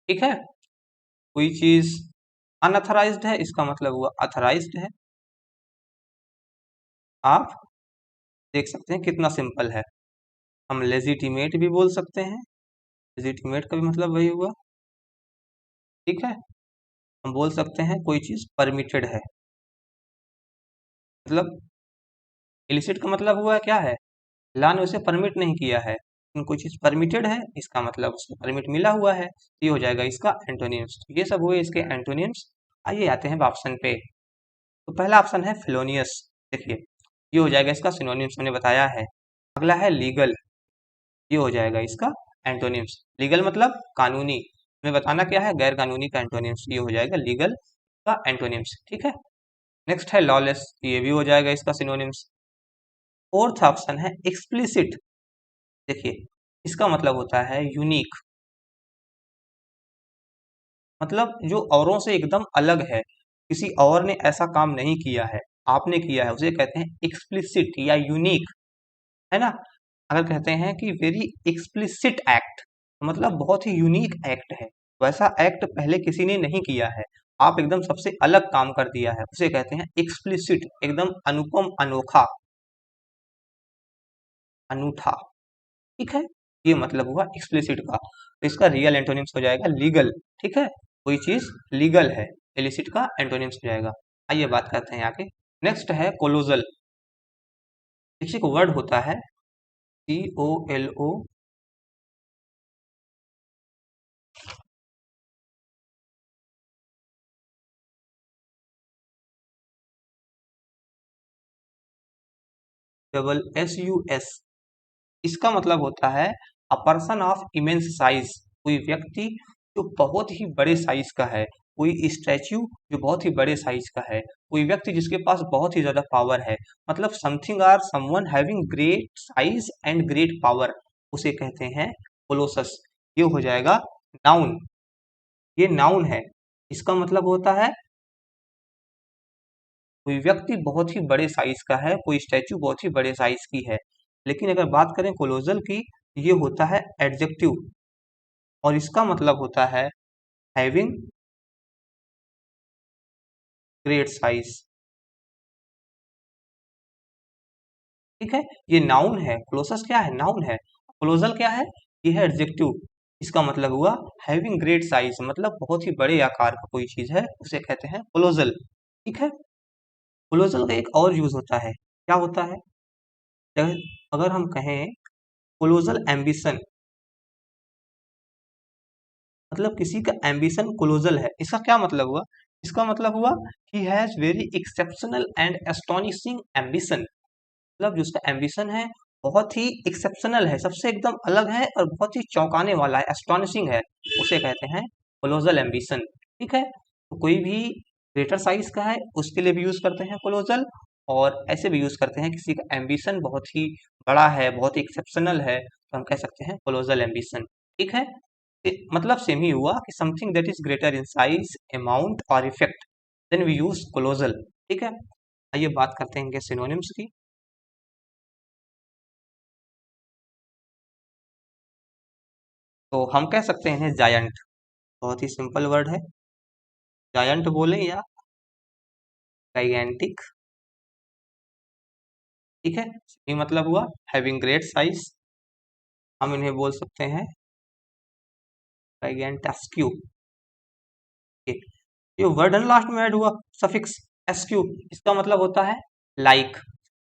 ठीक है, कोई चीज अनऑथराइज्ड है, इसका मतलब हुआ अथराइज्ड है। आप देख सकते हैं कितना सिंपल है। हम लेजिटिमेट भी बोल सकते हैं, लेजिटिमेट का भी मतलब वही हुआ। ठीक है, हम बोल सकते हैं कोई चीज परमिटेड है, मतलब इलिसिट का मतलब हुआ क्या है, लॉ ने उसे परमिट नहीं किया है, लेकिन कोई चीज परमिटेड है, इसका मतलब उसको परमिट मिला हुआ है, तो ये हो जाएगा इसका एंटोनिम्स। ये सब हुए इसके एंटोनिम्स। आइए आते हैं ऑप्शन पे। तो पहला ऑप्शन है फेलोनियस, देखिए ये हो जाएगा इसका सिनोनिम्स, मैंने बताया है। अगला है लीगल, ये हो जाएगा इसका एंटोनिम्स। लीगल मतलब कानूनी, हमें बताना क्या है, गैर कानूनी का एंटोनिम्स, ये हो जाएगा लीगल का एंटोनिम्स। ठीक है, नेक्स्ट है लॉलेस, ये भी हो जाएगा इसका सिनोनिम्स। फोर्थ ऑप्शन है एक्सप्लिसिट, देखिए इसका मतलब होता है यूनिक, मतलब जो औरों से एकदम अलग है, किसी और ने ऐसा काम नहीं किया है, आपने किया है, उसे कहते हैं एक्सप्लिसिट या यूनिक, है ना। अगर कहते हैं कि वेरी एक्सप्लिसिट एक्ट, मतलब बहुत ही यूनिक एक्ट है, वैसा एक्ट पहले किसी ने नहीं किया है, आप एकदम सबसे अलग काम कर दिया है, उसे कहते हैं एक्सप्लिसिट, एकदम अनुपम, अनोखा, अनूठा। ठीक है, ये मतलब हुआ एक्सप्लिसिट का। तो इसका रियल एंटोनिम्स हो जाएगा लीगल। ठीक है, कोई चीज लीगल है, इलिसिट का एंटोनिम्स हो जाएगा। आइए बात करते हैं आगे। नेक्स्ट है कोलोजल, एक वर्ड होता है COLO, SUS, इसका मतलब होता है a person of immense size, कोई व्यक्ति जो बहुत ही बड़े साइज का है, कोई स्टैच्यू जो बहुत ही बड़े साइज का है, कोई व्यक्ति जिसके पास बहुत ही ज्यादा पावर है, मतलब something or someone having great size and great power, उसे कहते हैं कोलोसस। ये हो जाएगा नाउन, ये नाउन है, इसका मतलब होता है कोई व्यक्ति बहुत ही बड़े साइज का है, कोई स्टैच्यू बहुत ही बड़े साइज की है। लेकिन अगर बात करें कोलोजल की, ये होता है एडजेक्टिव, और इसका मतलब होता है हैविंग ग्रेट साइज। ठीक है, ये नाउन है, कोलोसस क्या है, नाउन है। कोलोजल क्या है, ये है एडजेक्टिव, इसका मतलब हुआ हैविंग ग्रेट साइज, मतलब बहुत ही बड़े आकार का कोई चीज है, उसे कहते हैं कोलोजल। ठीक है, कोलोजल का एक और यूज होता है, क्या होता है, अगर अगर हम कहें कोलोजल एम्बिशन, मतलब किसी का एम्बिशन कोलोजल है, इसका क्या मतलब हुआ, इसका मतलब हुआ he has very exceptional and astonishing ambition, मतलब जो उसका एम्बिशन है बहुत ही एक्सेप्शनल है, सबसे एकदम अलग है और बहुत ही चौंकाने वाला है, एस्टोनिशिंग है, उसे कहते हैं कोलोजल एम्बिशन। ठीक है, तो कोई भी ग्रेटर साइज का है उसके लिए भी यूज करते हैं कोलोजल, और ऐसे भी यूज करते हैं किसी का एम्बिशन बहुत ही बड़ा है, बहुत ही एक्सेप्शनल है, तो हम कह सकते हैं कोलोजल एम्बिशन। ठीक है, मतलब सेम ही हुआ कि something that is greater in size, amount और effect, then we use colossal. ठीक है, आइए बात करते हैं इनके सिनोनिम्स की। तो हम कह सकते हैं जायंट, बहुत ही सिंपल वर्ड है, जायंट बोले या जाइगेंटिक। ठीक है, ये मतलब हुआ हैविंग ग्रेट साइज, हम इन्हें बोल सकते हैं जाइगेंटेस्क्यू। ये वर्ड है लास्ट में ऐड हुआ सफिक्स एसक्यू, इसका मतलब होता है लाइक,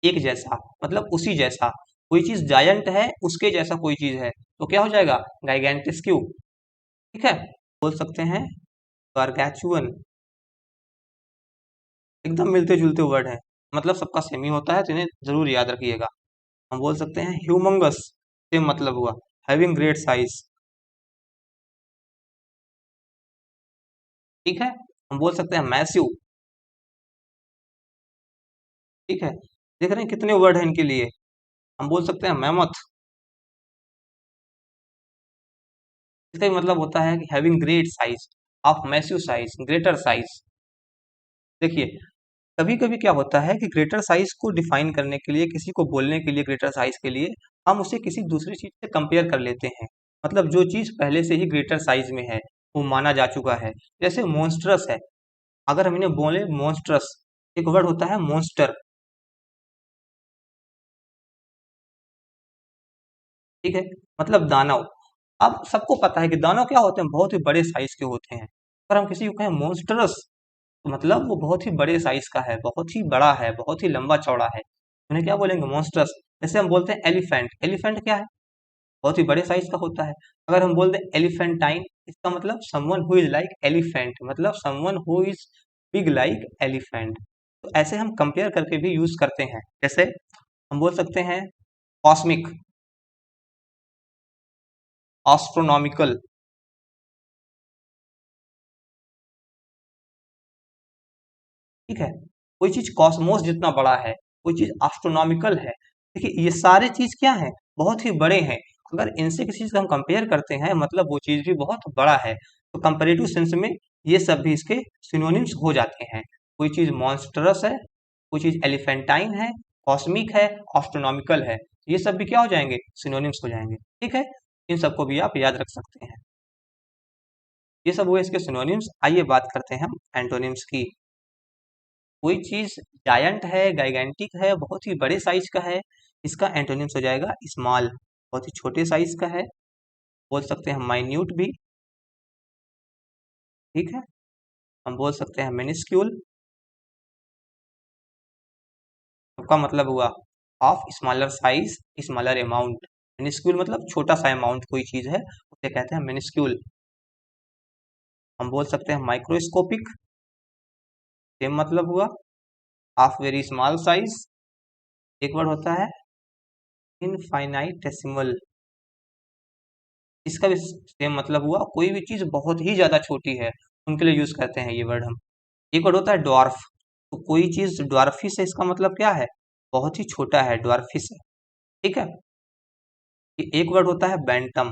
एक जैसा, मतलब उसी जैसा, कोई चीज जायंट है उसके जैसा कोई चीज है तो क्या हो जाएगा, गाइगेंटिस्क्यू। ठीक है, बोल सकते हैं गार्गैचुअन। एकदम मिलते जुलते वर्ड है, मतलब सबका सेम ही होता है, तो इन्हें जरूर याद रखिएगा। हम बोल सकते हैं ह्यूमंगस, सेम मतलब हुआ, हैविंग ग्रेट साइज। ठीक है, हम बोल सकते हैं मैसिव। ठीक है, देख रहे हैं कितने वर्ड हैं इनके लिए। हम बोल सकते हैं मैमथ, इसका भी मतलब होता है कि having great size, of massive size, greater size. देखिए, कभी कभी क्या होता है कि ग्रेटर साइज को डिफाइन करने के लिए, किसी को बोलने के लिए ग्रेटर साइज के लिए, हम उसे किसी दूसरी चीज से कंपेयर कर लेते हैं। मतलब जो चीज पहले से ही ग्रेटर साइज में है, वो माना जा चुका है। जैसे मॉन्स्ट्रस है, अगर हम इन्हें बोले मॉन्स्ट्रस, एक वर्ड होता है मॉन्स्टर। ठीक है, मतलब दानव। अब सबको पता है कि दानव क्या होते हैं, बहुत ही बड़े साइज के होते हैं। अगर हम किसी को कहें मॉन्स्टरस, तो मतलब वो बहुत ही बड़े साइज का है, बहुत ही बड़ा है, बहुत ही लंबा चौड़ा है, उन्हें क्या बोलेंगे, मॉन्स्टरस। जैसे हम बोलते हैं एलिफेंट, एलिफेंट क्या है, बहुत ही बड़े साइज का होता है। अगर हम बोलते हैं एलिफेंटाइन, इसका मतलब someone who is like elephant, मतलब someone who is big like elephant. तो ऐसे हम कंपेयर करके भी यूज करते हैं। जैसे हम बोल सकते हैं कॉस्मिक, एस्ट्रोनॉमिकल। ठीक है, कोई चीज कॉस्मोस जितना बड़ा है, कोई चीज एस्ट्रोनॉमिकल है। देखिए, ये सारे चीज क्या हैं, बहुत ही बड़े हैं। अगर इनसे किसी चीज का हम कंपेयर करते हैं, मतलब वो चीज भी बहुत बड़ा है, तो कंपेरेटिव सेंस में ये सब भी इसके सिनोनिम्स हो जाते हैं। कोई चीज मॉन्स्टरस है, कोई चीज एलिफेंटाइन है, कॉस्मिक है, एस्ट्रोनॉमिकल है, ये सब भी क्या हो जाएंगे, सिनोनिम्स हो जाएंगे। ठीक है, इन सबको भी आप याद रख सकते हैं। ये सब हुए इसके सिनोनिम्स। आइए बात करते हैं हम एंटोनिम्स की। कोई चीज जायंट है, गाइगेंटिक है, बहुत ही बड़े साइज का है, इसका एंटोनिम्स हो जाएगा स्मॉल, बहुत ही छोटे साइज का है। बोल सकते हैं माइन्यूट भी। ठीक है, हम बोल सकते हैं मिनिस्क्यूल, का मतलब हुआ of smaller size, smaller amount. Minuscule मतलब छोटा सा अमाउंट कोई चीज है, उसे कहते हैं मिनिस्क्यूल। हम बोल सकते हैं माइक्रोस्कोपिक, सेम मतलब हुआ ऑफ वेरी स्मॉल साइज। एक वर्ड होता है इनफाइनाइटेसिमल, इसका भी सेम मतलब हुआ, कोई भी चीज बहुत ही ज्यादा छोटी है उनके लिए यूज करते हैं ये वर्ड हम। एक वर्ड होता है ड्वार्फ, तो कोई चीज ड्वार्फिस है, इसका मतलब क्या है, बहुत ही छोटा है, ड्वार्फिस है। ठीक है, ये एक वर्ड होता है बैंटम,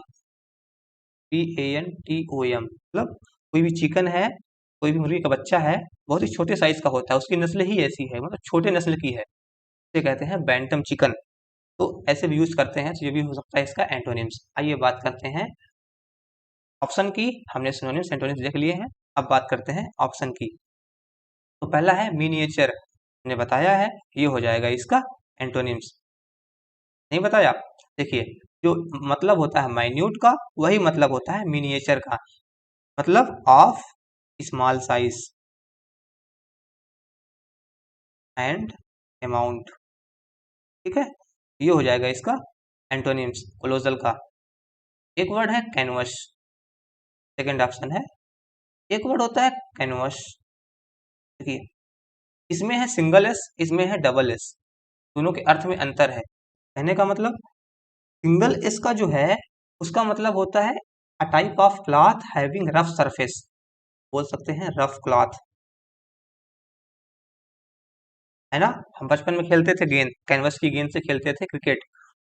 Bantom, मतलब कोई भी चिकन है, कोई भी मुर्गी का बच्चा है, बहुत ही छोटे साइज का होता है, उसकी नस्ल ही ऐसी है, मतलब छोटे नस्ल की है, इसे कहते हैं बैंटम चिकन। तो ऐसे भी यूज करते हैं, तो ये भी हो सकता है इसका एंटोनिम्स। आइए बात करते हैं ऑप्शन की। हमने सिनोनिम्स एंटोनिम्स देख लिए हैं, अब बात करते हैं ऑप्शन की। तो पहला है मिनिएचर, ने बताया है, ये हो जाएगा इसका एंटोनिम्स। नहीं बताया, देखिए, जो मतलब होता है माइन्यूट का, वही मतलब होता है मिनिएचर का, मतलब of small size and amount. ठीक है, ये हो जाएगा इसका एंटोनिम्स कोलोजल का। एक वर्ड है कैनवस, सेकंड ऑप्शन है। एक वर्ड होता है कैनवस, देखिए, इसमें है सिंगल एस, इसमें है डबल एस, दोनों के अर्थ में अंतर है। कहने का मतलब, सिंगल एस का जो है, उसका मतलब होता है a type of cloth having rough surface, बोल सकते हैं रफ क्लॉथ, है ना। हम बचपन में खेलते थे गेंद, कैनवस की गेंद से खेलते थे क्रिकेट,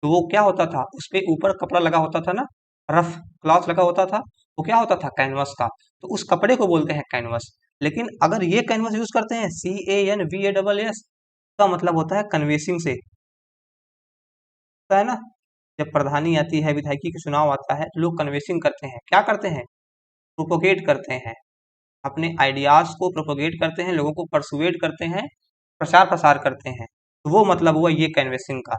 तो वो क्या होता था, उस पे ऊपर कपड़ा लगा होता था ना, रफ क्लॉथ लगा होता था, वो क्या होता था, कैनवस का, तो उस कपड़े को बोलते हैं कैनवस। लेकिन अगर ये कैनवस यूज करते हैं, CANVASS, का मतलब होता है कन्वेसिंग से, होता है ना, जब प्रधानी आती है, विधायकी का चुनाव आता है, तो लोग कन्वेसिंग करते हैं, क्या करते हैं, प्रोपोगेट करते हैं, अपने आइडियाज को प्रोपोगेट करते हैं, लोगों को परसुएट करते हैं, प्रचार प्रसार करते हैं, तो वो मतलब हुआ ये कैनवेसिंग का।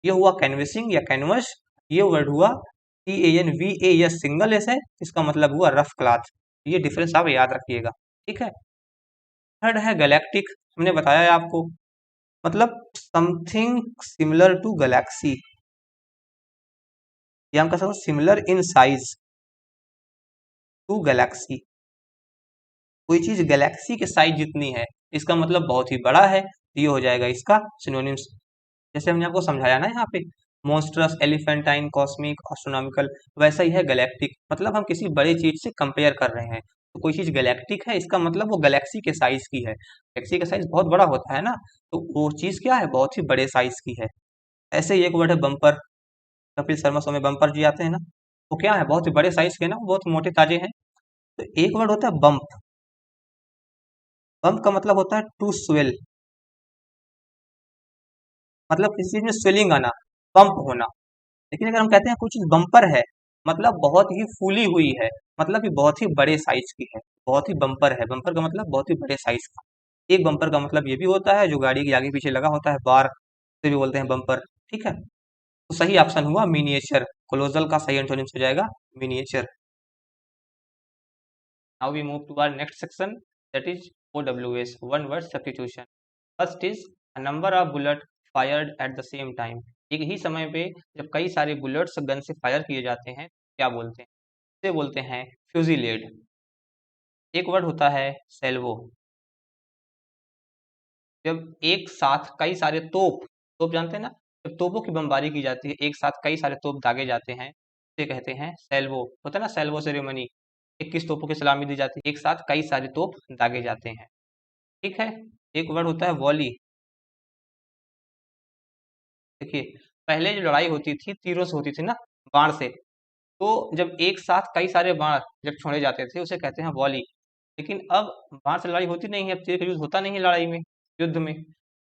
ये हुआ कैनवेसिंग या कैनवस। ये वर्ड हुआ CANVAS, सिंगल एस है, इसका मतलब हुआ रफ क्लॉथ। ये डिफरेंस आप याद रखिएगा। ठीक है, थर्ड है गैलेक्टिक, हमने बताया है आपको, मतलब समथिंग सिमिलर टू गैलेक्सी, या हम कह सकते हैं similar in size to galaxy. कोई चीज गैलेक्सी के साइज जितनी है इसका मतलब बहुत ही बड़ा है, तो ये हो जाएगा इसका सिनोनिम्स। जैसे हमने आपको समझाया ना यहाँ पे, मॉन्स्ट्रस, एलिफेंटाइन, कॉस्मिक, एस्ट्रोनॉमिकल, वैसा ही है गैलेक्टिक, मतलब हम किसी बड़ी चीज से कंपेयर कर रहे हैं। तो कोई चीज गैलेक्टिक है इसका मतलब वो गैलेक्सी के साइज की है। गैलेक्सी का साइज बहुत बड़ा होता है ना, तो वो चीज क्या है, बहुत ही बड़े साइज की है। ऐसे ही एक वर्ड है बम्पर। कपिल शर्मा शो में बम्पर जी आते हैं ना, वो क्या है, बहुत ही बड़े साइज के ना, वो बहुत मोटे ताजे हैं। तो एक वर्ड होता है बम्प। बम्प का मतलब होता है टू स्वेल, मतलब किसी चीज में स्वेलिंग आना, पंप होना। लेकिन अगर हम कहते हैं कोई चीज बम्पर है, मतलब बहुत ही फूली हुई है, मतलब कि बहुत ही बड़े साइज की है, बहुत ही बम्पर है। बम्पर का मतलब बहुत ही बड़े साइज का। एक बम्पर का मतलब ये भी होता है जो गाड़ी के आगे पीछे लगा होता है, बार से भी बोलते हैं बम्पर। ठीक है, तो सही ऑप्शन हुआ मिनिएचर। कोलोजल का सही एंटोनिम्स हो जाएगा miniature. Now we move to our next section, that is OWS, one word substitution. First is a number of bullet fired at the same time. एक ही समय पे जब कई सारे बुलेट्स गन से फायर किए जाते हैं, क्या बोलते हैं, इसे बोलते हैं फ्यूजिलेड। एक वर्ड होता है सेल्वो। जब एक साथ कई सारे तोप, तोप जानते हैं ना, जब तोपों की बमबारी की जाती है, एक साथ कई सारे तोप दागे जाते हैं, इसे कहते हैं सेल्वो। होता है ना सेल्वो सेरेमनी, 21 तोपों की सलामी दी जाती है, एक साथ कई सारे तोप दागे जाते हैं। ठीक है, एक वर्ड होता है वॉली। देखिए, पहले जो लड़ाई होती थी तीरों से होती थी ना, बाण से, तो जब एक साथ कई सारे बाण जब छोड़े जाते थे उसे कहते हैं वॉली। लेकिन अब बाण से लड़ाई होती नहीं है, अब तीर का यूज होता नहीं है लड़ाई में, युद्ध में।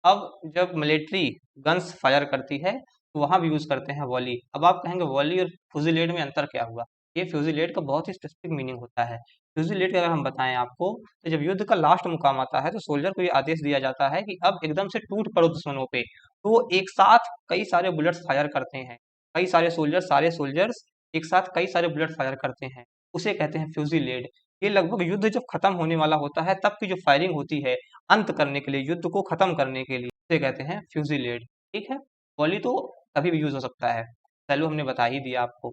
अब जब मिलिट्री गन्स फायर करती है तो वहां भी यूज करते हैं वॉली। अब आप कहेंगे वॉली और फ्यूजिलेड में अंतर क्या हुआ। ये फ्यूजिलेड का बहुत ही स्पेसिफिक मीनिंग होता है। फ्यूजिलेड का अगर हम बताएं आपको, तो जब युद्ध का लास्ट मुकाम आता है तो सोल्जर को ये आदेश दिया जाता है कि अब एकदम से टूट पड़ो दुश्मनों पे, तो वो एक साथ कई सारे बुलेट्स फायर करते हैं। कई सारे सोल्जर्स एक साथ कई सारे बुलेट फायर करते हैं, उसे कहते हैं फ्यूजिलेड। ये लगभग युद्ध जब खत्म होने वाला होता है तब की जो फायरिंग होती है, अंत करने के लिए, युद्ध को खत्म करने के लिए, उसे कहते हैं फ्यूजिलेड। ठीक है, वॉली तो कभी भी यूज हो सकता है, चलो हमने बता ही दिया आपको।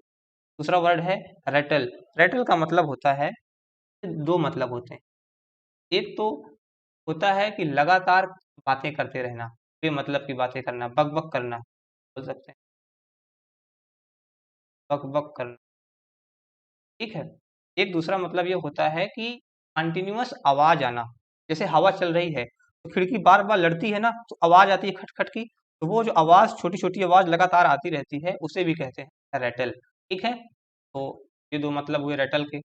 दूसरा वर्ड है रेटल। रेटल का मतलब होता है, दो मतलब होते हैं। एक तो होता है कि लगातार बातें करते रहना, बेमतलब की बातें करना, बक बक करना बोल सकते हैं, बक बक करना। ठीक है, एक दूसरा मतलब ये होता है कि कंटिन्यूअस आवाज आना। जैसे हवा चल रही है तो खिड़की बार बार लड़ती है ना, तो आवाज आती है खटखट की, तो वो जो आवाज, छोटी छोटी आवाज लगातार आती रहती है, उसे भी कहते हैं रेटल। ठीक है, तो ये दो मतलब हुए रेटल के।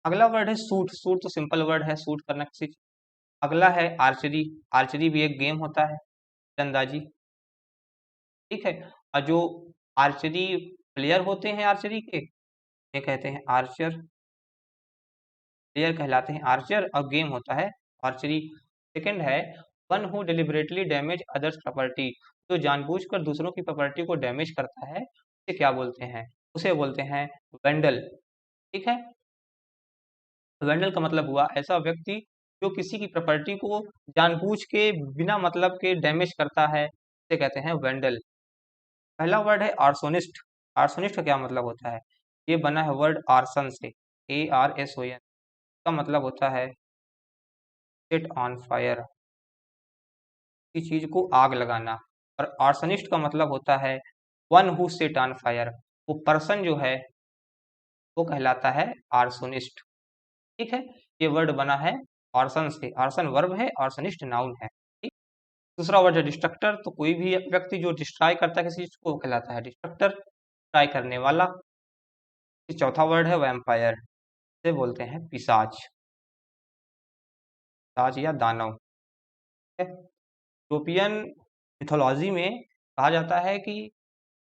अगला वर्ड है सूट। सूट तो सिंपल वर्ड है, सूट करना किसी चीज। अगला है आर्चरी। आर्चरी भी एक गेम होता है, तीरंदाजी। ठीक है, और जो आर्चरी प्लेयर होते हैं आर्चरी के, ये कहते हैं आर्चर। प्लेयर कहलाते हैं आर्चर, और गेम होता है आर्चरी। सेकंड है one who deliberately damage others property. जो जानबूझकर दूसरों की प्रॉपर्टी को डैमेज करता है उसे क्या बोलते हैं, उसे बोलते हैं वेंडल। ठीक है, वेंडल का मतलब हुआ ऐसा व्यक्ति जो किसी की प्रॉपर्टी को जानबूझ के बिना मतलब के डैमेज करता है, उसे कहते हैं वेंडल। पहला वर्ड है आर्सोनिस्ट। आर्सोनिस्ट का क्या मतलब होता है, ये बना है वर्ड आर्सन से, ARSON। का मतलब होता है सेट ऑन फायर, किसी चीज को आग लगाना। और आर्सनिस्ट का मतलब होता है one who set on fire, वो पर्सन जो है वो कहलाता है आर्सोनिस्ट। ठीक है, ये वर्ड बना है आर्सन से। आर्सन वर्ब है, आर्सनिस्ट नाउन है। ठीक, दूसरा वर्ड है डिस्ट्रक्टर। तो कोई भी व्यक्ति जो डिस्ट्रॉय करता है किसी चीज को, वो कहलाता है डिस्ट्रक्टर, डिस्ट्रॉय करने वाला। चौथा वर्ड है वैम्पायर, से बोलते हैं पिशाच, पिशाच या दानव। यूरोपियन मिथोलॉजी में कहा जाता है कि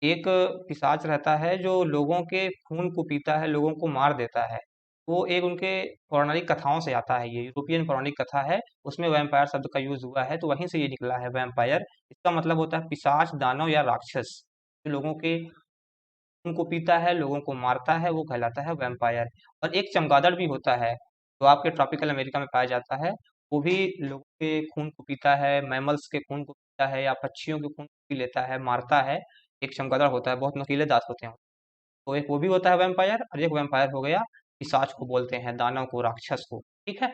एक पिशाच रहता है जो लोगों के खून को पीता है, लोगों को मार देता है। वो एक उनके पौराणिक कथाओं से आता है, ये यूरोपियन पौराणिक कथा है, उसमें वैम्पायर शब्द का यूज हुआ है, तो वहीं से ये निकला है वैम्पायर। इसका मतलब होता है पिशाच, दानव या राक्षस, जो लोगों के खून को पीता है, लोगों को मारता है, वो कहलाता है वैम्पायर। और एक चमगादड़ भी होता है जो आपके ट्रॉपिकल अमेरिका में पाया जाता है, वो भी लोगों के खून को पीता है, मैमल्स के खून को पीता है, या पक्षियों के खून को पी लेता है, मारता है। एक चमगादड़ होता है, बहुत नुकीले दांत होते हैं। तो एक वो भी होता है वैम्पायर, और एक वैम्पायर हो गया पिशाच को बोलते हैं, दानव को, राक्षस को। ठीक है,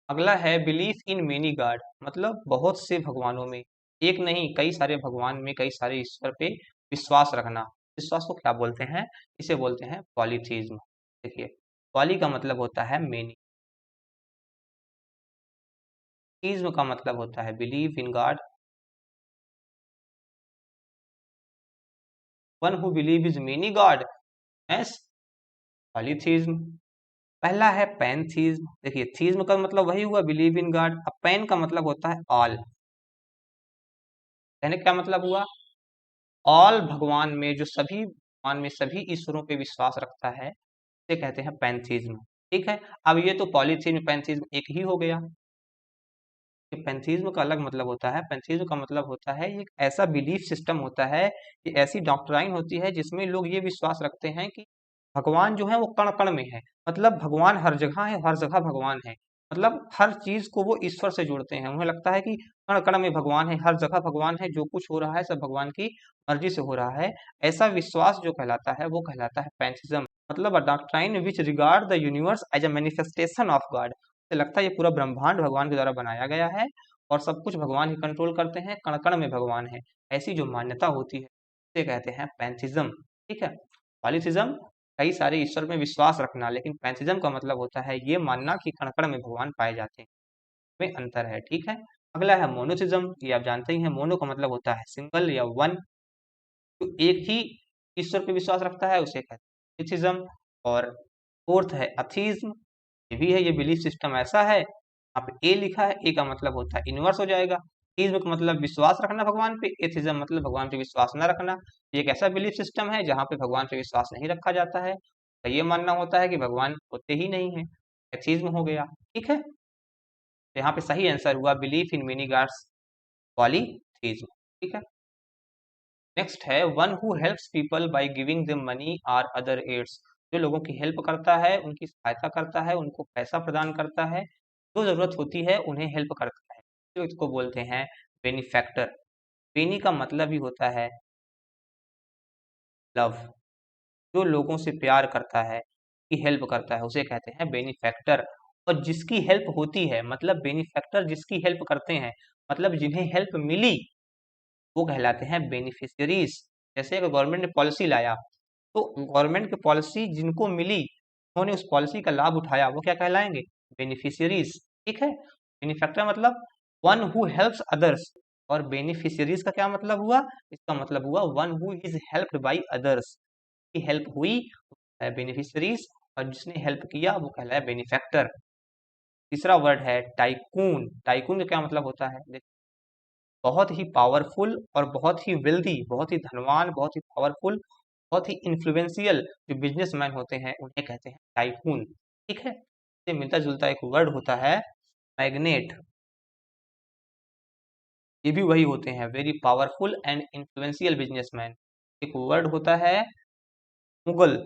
अगला है बिलीफ इन मेनी गॉड, मतलब बहुत से भगवानों में, एक नहीं कई सारे भगवान में, कई सारे ईश्वर पे विश्वास रखना। विश्वास को क्या बोलते हैं? इसे बोलते हैं पॉलीथीज्म। देखिए, पॉली का मतलब होता है मेनी, थीज्म का मतलब होता है believe in God. One who believe is many God S polytheism. पहला है पैंथीज्म। देखिए, थीज्म का मतलब वही हुआ बिलीव इन गॉड, अब पैन का मतलब होता है ऑल। यानी क्या मतलब हुआ? ऑल भगवान में, जो सभी भगवान में सभी ईश्वरों पे विश्वास रखता है, इसे कहते हैं पैंथीज्म। ठीक है, अब ये तो पॉलीथीज्म पैंथीज्म एक ही हो गया। पैंथीज्म का अलग मतलब होता है। पैंथीज्म का मतलब होता है ये एक ऐसा बिलीफ सिस्टम होता है, ये ऐसी डॉक्ट्राइन होती है जिसमें लोग ये विश्वास रखते हैं कि भगवान जो है वो कण कण में है, मतलब भगवान हर जगह है, हर जगह भगवान है, मतलब हर चीज को वो ईश्वर से जोड़ते हैं। उन्हें लगता है कि कण कण में भगवान है, हर जगह भगवान है, जो कुछ हो रहा है सब भगवान की मर्जी से हो रहा है। ऐसा विश्वास जो कहलाता है वो कहलाता है पैंथिज्म, मतलब a doctrine which regard the universe as a manifestation of God. तो लगता है ये पूरा ब्रह्मांड भगवान के द्वारा बनाया गया है और सब कुछ भगवान ही कंट्रोल करते हैं, कण कण में भगवान है। ऐसी जो मान्यता होती है उसे कहते हैं पैंथिज्म। ठीक है, पॉलीथिज्म कई सारे ईश्वर में विश्वास रखना, लेकिन पैंथिज्म का मतलब होता है ये मानना कि कण कण में भगवान पाए जाते हैं, में अंतर है। ठीक है, अगला है मोनोथिज्म। ये आप जानते ही हैं, मोनो का मतलब होता है सिंगल या वन, जो एक ही ईश्वर पे विश्वास रखता है उसे कहते हैं एथिज्म। और फोर्थ है अथीज्म, ये भी है, ये बिलीफ सिस्टम ऐसा है, यहाँ पे ए लिखा है, ए का मतलब होता है इनवर्स हो जाएगा। थीज्म का मतलब विश्वास रखना भगवान पे, एथिज्म मतलब भगवान पे विश्वास न रखना। ये एक ऐसा बिलीफ सिस्टम है जहाँ पे भगवान पे विश्वास नहीं रखा जाता है, तो ये मानना होता है कि भगवान होते ही नहीं है, एथिज्म हो गया। ठीक है, तो यहाँ पे सही आंसर हुआ belief in many God's, polytheism. ठीक है, नेक्स्ट है one who helps people by giving them money और अदर एड्स, जो लोगों की हेल्प करता है, उनकी सहायता करता है, उनको पैसा प्रदान करता है, जो जरूरत होती है उन्हें हेल्प करता है, तो इसको बोलते हैं बेनिफैक्टर। बेनी का मतलब ही होता है लव, जो लोगों से प्यार करता है, की हेल्प करता है, उसे कहते हैं बेनिफैक्टर। और जिसकी हेल्प होती है, मतलब बेनिफैक्टर जिसकी हेल्प करते हैं, मतलब जिन्हें हेल्प मिली, वो कहलाते हैं बेनिफिशियरीज। जैसे अगर गवर्नमेंट ने पॉलिसी लाया, तो गवर्नमेंट की पॉलिसी जिनको मिली, उन्होंने उस पॉलिसी का लाभ उठाया, वो क्या कहलाएंगे? बेनिफिशियरीज। ठीक है, बेनिफैक्टर मतलब वन हु हेल्प्स अदर्स, और बेनिफिशियरीज का क्या मतलब हुआ? इसका मतलब हुआ one who is helped by others, की हेल्प हुई बेनिफिशियरीज, और जिसने हेल्प किया वो कहलाया बेनिफैक्टर। तीसरा वर्ड है टाइकून। टाइकून का क्या मतलब होता है? बहुत ही पावरफुल और बहुत ही वेल्दी, बहुत ही धनवान, बहुत ही पावरफुल, बहुत ही इन्फ्लुएंशियल जो बिजनेसमैन होते हैं उन्हें कहते हैं टाइकून। ठीक है, इससे मिलता जुलता एक वर्ड होता है मैग्नेट, ये भी वही होते हैं, very powerful and influential businessman. एक वर्ड होता है मुगल,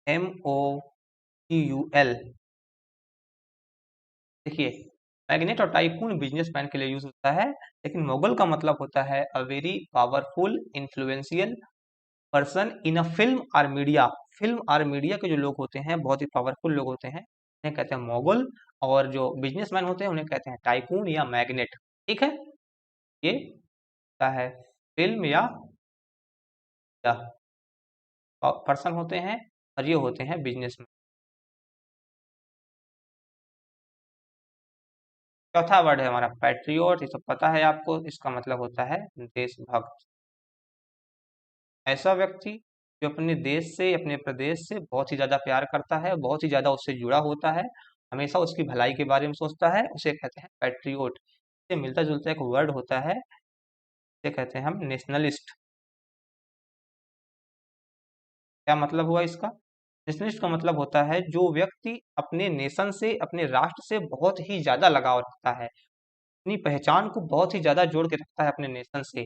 MOGUL। देखिए, मैग्नेट और टाइकून बिजनेसमैन के लिए यूज होता है, लेकिन मोगल का मतलब होता है a very powerful influential person in a film और मीडिया। फिल्म और मीडिया के जो लोग होते हैं, बहुत ही पावरफुल लोग होते हैं, उन्हें कहते हैं मोगल, और जो बिजनेसमैन होते हैं उन्हें कहते हैं टाइकून या मैग्नेट। ठीक है, ये क्या है? फिल्म या पर्सन होते हैं, और ये होते हैं बिजनेसमैन। चौथा वर्ड है हमारा पैट्रियोट, ये सब पता है आपको, इसका मतलब होता है देशभक्त। ऐसा व्यक्ति जो अपने देश से, अपने प्रदेश से बहुत ही ज्यादा प्यार करता है, बहुत ही ज्यादा उससे जुड़ा होता है, हमेशा उसकी भलाई के बारे में सोचता है, उसे कहते हैं पैट्रियोट। इससे मिलता जुलता एक वर्ड होता है, इसे कहते हैं हम नेशनलिस्ट। क्या मतलब हुआ इसका? नेशनलिस्ट का मतलब होता है जो व्यक्ति अपने नेशन से, अपने राष्ट्र से बहुत ही ज्यादा लगाव रखता है, अपनी पहचान को बहुत ही ज्यादा जोड़ के रखता है अपने नेशन से,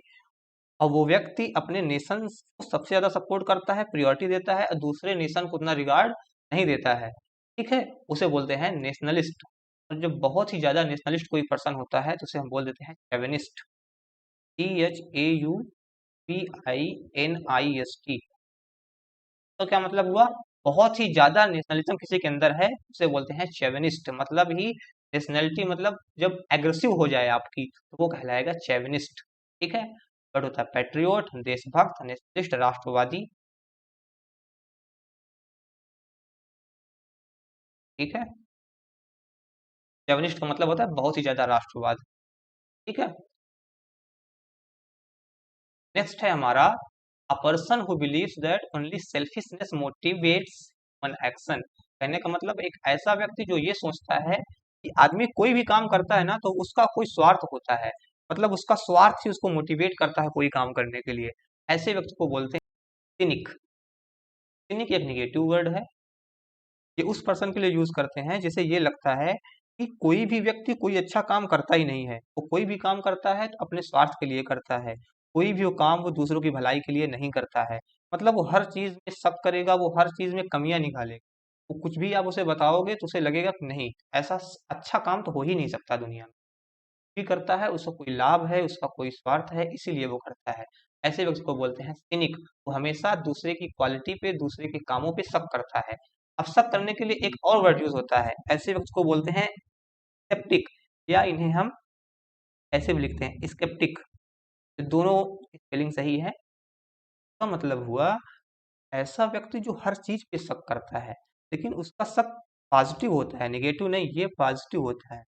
और वो व्यक्ति अपने नेशन को सबसे ज्यादा सपोर्ट करता है, प्रियोरिटी देता है, और दूसरे नेशन को उतना रिगार्ड नहीं देता है। ठीक है, उसे बोलते हैं नेशनलिस्ट। और जब बहुत ही ज्यादा नेशनलिस्ट कोई पर्सन होता है तो उसे हम बोल देते हैं चेवेनिस्ट। CHAUVINIST। तो क्या मतलब हुआ, बहुत ही ज्यादा नेशनलिज्म किसी के अंदर है उसे बोलते हैं चेवेनिस्ट। मतलब ही नेशनलिटी, मतलब जब एग्रेसिव हो जाए आपकी तो वो कहलाएगा चेवेनिस्ट। ठीक है। बट होता है पैट्रियोट, देशभक्त, नेशनलिस्ट, राष्ट्रवादी। ठीक है। चेवेनिस्ट का मतलब होता है बहुत ही ज्यादा राष्ट्रवाद। ठीक है। नेक्स्ट है हमारा अ person who believes that only selfishness motivates one action. कहने का मतलब एक ऐसा व्यक्ति जो ये सोचता है कि आदमी कोई भी काम करता है ना तो उसका कोई स्वार्थ होता है, मतलब उसका स्वार्थ ही उसको मोटिवेट करता है कोई काम करने के लिए। ऐसे व्यक्ति को बोलते हैं सिनिक। सिनिक एक निगेटिव वर्ड है। ये उस पर्सन के लिए यूज करते हैं जिसे ये लगता है कि कोई भी व्यक्ति कोई अच्छा काम करता ही नहीं है, वो कोई भी काम करता है तो अपने स्वार्थ के लिए करता है। कोई भी वो काम वो दूसरों की भलाई के लिए नहीं करता है। मतलब वो हर चीज में शक करेगा, वो हर चीज में कमियां निकालेगा। वो कुछ भी आप उसे बताओगे तो उसे लगेगा कि नहीं, ऐसा अच्छा काम तो हो ही नहीं सकता दुनिया में। भी करता है उसका कोई लाभ है, उसका कोई स्वार्थ है, इसीलिए वो करता है। ऐसे व्यक्ति को बोलते हैं सिनिक। वो हमेशा दूसरे की क्वालिटी पे, दूसरे के कामों पे शक करता है। अब शक करने के लिए एक और वर्ड यूज होता है, ऐसे व्यक्ति को बोलते हैं स्केप्टिक, या इन्हें हम ऐसे भी लिखते हैं स्केप्टिक। दोनों स्पेलिंग सही है। इसका मतलब हुआ ऐसा व्यक्ति जो हर चीज पे शक करता है, लेकिन उसका शक पॉजिटिव होता है, नेगेटिव नहीं, ये पॉजिटिव होता है।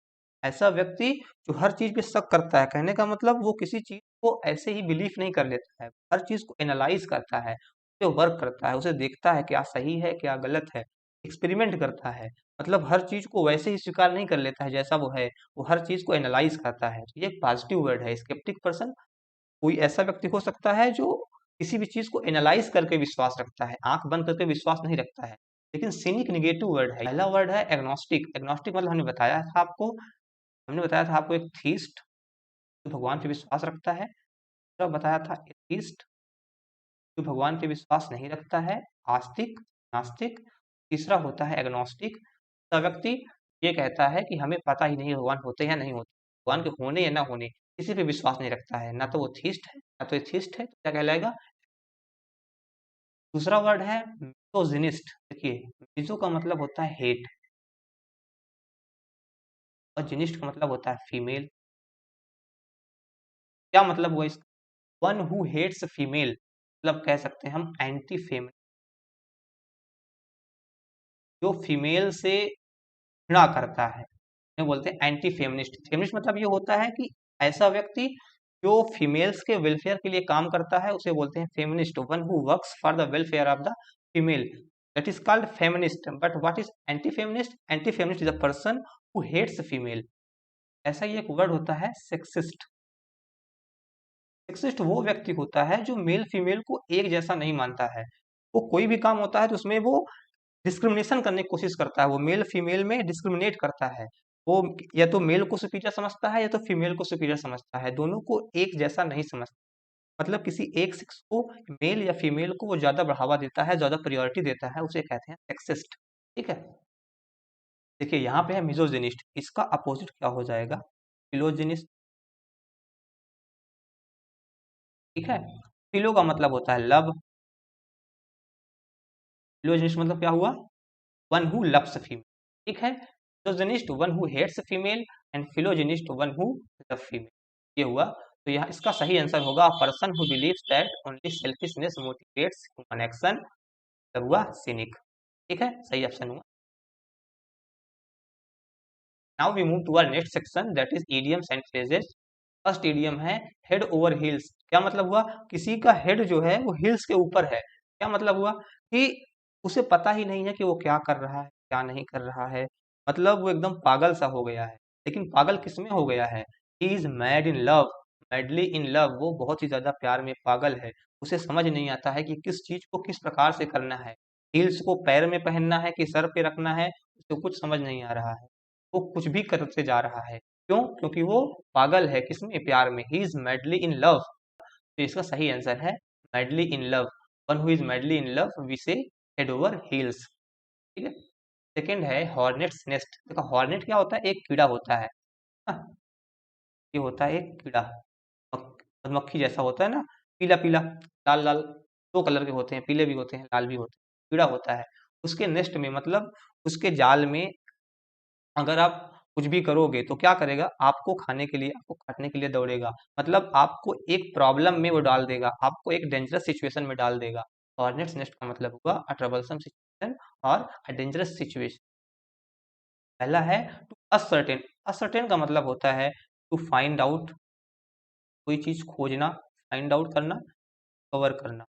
ऐसा व्यक्ति जो हर चीज पे शक करता है, कहने का मतलब वो किसी चीज को ऐसे ही बिलीव नहीं कर लेता है, हर चीज को एनालाइज करता है, उसे वर्क करता है, उसे देखता है क्या सही है क्या गलत है, एक्सपेरिमेंट करता है। मतलब हर चीज को वैसे ही स्वीकार नहीं कर लेता है जैसा वो है, वो हर चीज को एनालाइज करता है। ये एक पॉजिटिव वर्ड है, स्केप्टिक पर्सन। कोई ऐसा व्यक्ति हो सकता है जो किसी भी चीज को एनालाइज करके विश्वास रखता है, आंख बंद करके विश्वास नहीं रखता है। लेकिन सिनिक निगेटिव वर्ड है। पहला वर्ड है एग्नोस्टिक। एग्नोस्टिक मतलब हमने बताया था आपको एक थीस्ट जो भगवान पे विश्वास रखता है। दूसरा बताया था एथीस्ट जो भगवान पे विश्वास नहीं रखता है, आस्तिक, नास्तिक। तीसरा होता है एग्नोस्टिक। व्यक्ति ये कहता है कि हमें पता ही नहीं भगवान होते या नहीं होते, भगवान के होने या ना होने किसी पे विश्वास नहीं रखता है। ना तो वो थीस्ट है ना तो एथिस्ट है, तो क्या कहलाएगा। दूसरा वर्ड है मिसोजिनिस्ट। देखिए, मिसो का मतलब होता है हेट और जिनिस्ट का मतलब होता है फीमेल। क्या मतलब हुआ इसका, वन हु हेट्स फीमेल, मतलब कह सकते हैं हम एंटी फेमिनिस्ट, जो फीमेल से घृणा करता है उन्हें बोलते हैं एंटी फेमिनिस्ट। फेमिनिस्ट मतलब ये होता है कि ऐसा व्यक्ति जो फीमेल्स के वेलफेयर के लिए काम करता है उसे बोलते हैं feminist. One who works for the welfare of the female, that is called feminist. But what is anti feminist? Anti feminist is a person who hates female. ऐसा ही एक वर्ड होता है सेक्सिस्ट। सेक्सिस्ट वो व्यक्ति होता है जो मेल फीमेल को एक जैसा नहीं मानता है। वो कोई भी काम होता है तो उसमें वो डिस्क्रिमिनेशन करने की कोशिश करता है, वो मेल फीमेल में डिस्क्रिमिनेट करता है। वो या तो मेल को सुपीरियर समझता है या तो फीमेल को सुपीरियर समझता है, दोनों को एक जैसा नहीं समझता। मतलब किसी एक सेक्स को, मेल या फीमेल को वो ज्यादा बढ़ावा देता है, ज्यादा प्रायोरिटी देता है, उसे कहते हैं सेक्सिस्ट। ठीक है। देखिए यहाँ पे है मिजोजिनिस्ट, इसका अपोजिट क्या हो जाएगा, फिलोजिनिस्ट। ठीक है। फिलो का मतलब होता है लव, फिलोजिनिस्ट मतलब क्या हुआ, वन हु लव्स फीमेल। ठीक है। Misogynist one who hates female and philogynist one who love female. ये हुआ। तो यहाँ इसका सही आंसर होगा person who believes that only selfishness motivates human action, तब हुआ सिनिक। ठीक है, सही ऑप्शन हुआ। Now we move to our next section, that is idioms and phrases. First idiom है हेड ओवर हील्स। क्या मतलब हुआ, किसी का हेड जो है वो हिल्स के ऊपर है। क्या मतलब हुआ कि उसे पता ही नहीं है कि वो क्या कर रहा है क्या नहीं कर रहा है, मतलब वो एकदम पागल सा हो गया है। लेकिन पागल किसमें हो गया है, he is mad in love, madly in love, वो बहुत ही ज्यादा प्यार में पागल है। उसे समझ नहीं आता है कि किस चीज को किस प्रकार से करना है, हील्स को पैर में पहनना है कि सर पे रखना है, उसे कुछ समझ नहीं आ रहा है। वो कुछ भी करते जा रहा है। क्यों? क्योंकि वो पागल है किसमें, प्यार में। He is madly in love. तो इसका सही आंसर है madly in love. One who is madly in love we say head over heels. ठीक है। सेकंड है हॉर्नेट्स नेस्ट। देखो हॉर्नेट क्या होता है, एक कीड़ा होता है हाँ, ये होता है एक कीड़ा, मधुमक्खी जैसा होता है ना, पीला पीला, लाल लाल, दो कलर के होते हैं, पीले भी होते हैं लाल भी होते हैं, कीड़ा होता है। उसके नेस्ट में मतलब उसके जाल में अगर आप कुछ भी करोगे तो क्या करेगा, आपको खाने के लिए, आपको काटने के लिए दौड़ेगा, मतलब आपको एक प्रॉब्लम में वो डाल देगा, आपको एक डेंजरस सिचुएशन में डाल देगा। हॉर्नेट्स नेस्ट का मतलब हुआ अ ट्रबलसम सिचुएशन और अ डेंजरस सिचुएशन। पहला है टू असर्टेन। असर्टेन का मतलब होता है टू फाइंड आउट, कोई चीज खोजना, फाइंड आउट करना, कवर करना,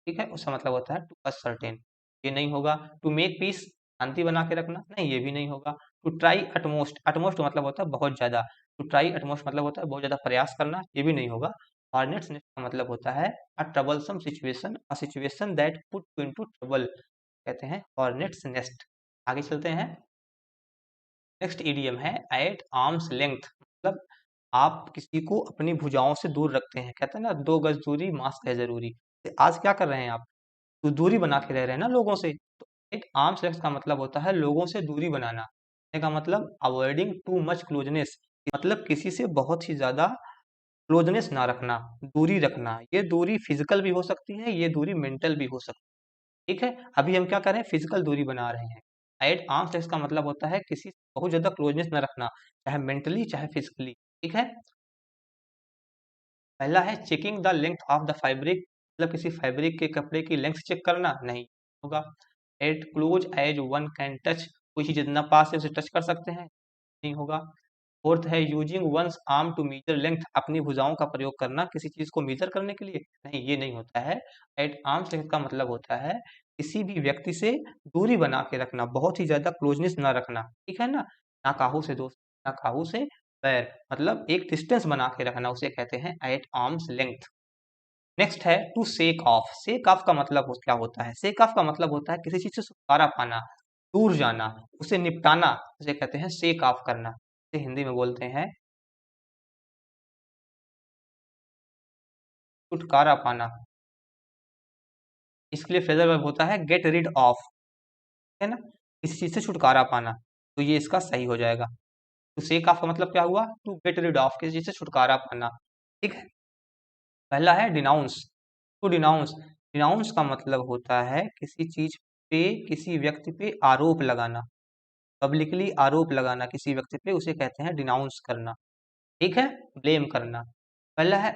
ठीक है, उसका मतलब होता है टू असर्टेन। ये नहीं होगा। टू मेक पीस, शांति बना के रखना, नहीं ये भी नहीं होगा। टू ट्राई अटमोस्ट, अटमोस्ट मतलब होता है बहुत ज्यादा, टू ट्राई अटमोस्ट मतलब होता है बहुत ज्यादा प्रयास करना, ये भी नहीं होगा। हॉर्नेट्स नेस्ट का मतलब होता है a troublesome situation, a situation that put you into trouble, कहते हैं हॉर्नेट्स नेस्ट। आगे चलते हैं। नेक्स्ट ईडीएम है एट आर्म्स लेंथ, मतलब आप किसी को अपनी भुजाओं से दूर रखते हैं, कहते हैं ना दो गज दूरी मास्क है जरूरी। तो आज क्या कर रहे हैं आप, तो दूरी बना के रह रहे हैं ना लोगों से। तो एक आर्म्स लेंथ का मतलब होता है लोगों से दूरी बनाना, कहने का मतलब अवॉइडिंग टू मच क्लोजनेस, मतलब किसी से बहुत ही ज्यादा क्लोजनेस ना रखना, दूरी रखना। ये दूरी फिजिकल भी हो सकती है, ये दूरी मेंटल भी हो सकती है, ठीक है। अभी हम क्या कर रहे हैं, फिजिकल दूरी बना रहे हैं। एट आर्म्स लेंथ का मतलब होता है किसी से बहुत ज्यादा क्लोजनेस ना रखना, चाहे मेंटली चाहे फिजिकली, ठीक है। पहला है checking the length of the fabric, मतलब किसी फैब्रिक के कपड़े की लेंथ चेक करना, नहीं होगा। At close as one can touch, कोई चीज जितना पास है उसे टच कर सकते हैं, नहीं होगा। फोर्थ है using one's arm to measure length, अपनी भुजाओं का प्रयोग करना किसी चीज को मीजर करने के लिए, नहीं ये नहीं होता है। एट आर्म्स लेंथ का मतलब होता है किसी भी व्यक्ति से दूरी बना के रखना, बहुत ही ज्यादा क्लोजनेस ना रखना, ठीक है ना। ना काहू से दोस्त, ना काहू से बैर, मतलब एक डिस्टेंस बना के रखना, उसे कहते हैं एट आर्म्स लेंथ। नेक्स्ट है to sack off. Sack off का मतलब क्या होता है, सेक ऑफ का मतलब होता है किसी चीज से छुटकारा पाना, दूर जाना, उसे निपटाना, उसे कहते हैं सेक ऑफ करना, इसे हिंदी में बोलते हैं छुटकारा पाना। इसके लिए फ्रेजल वर्ब होता है गेट रिड ऑफ, है ना, किसी चीज से छुटकारा पाना, तो ये इसका सही हो जाएगा। तो सेक ऑफ का मतलब क्या हुआ, टू गेट रिड ऑफ, किसी चीज से छुटकारा पाना, ठीक है। पहला है डिनाउंस। टू डिनाउंस, डिनाउंस का मतलब होता है किसी चीज पे, किसी व्यक्ति पे आरोप लगाना, पब्लिकली आरोप लगाना किसी व्यक्ति पे, उसे कहते हैं डिनाउंस करना, ठीक है, ब्लेम करना। पहला है,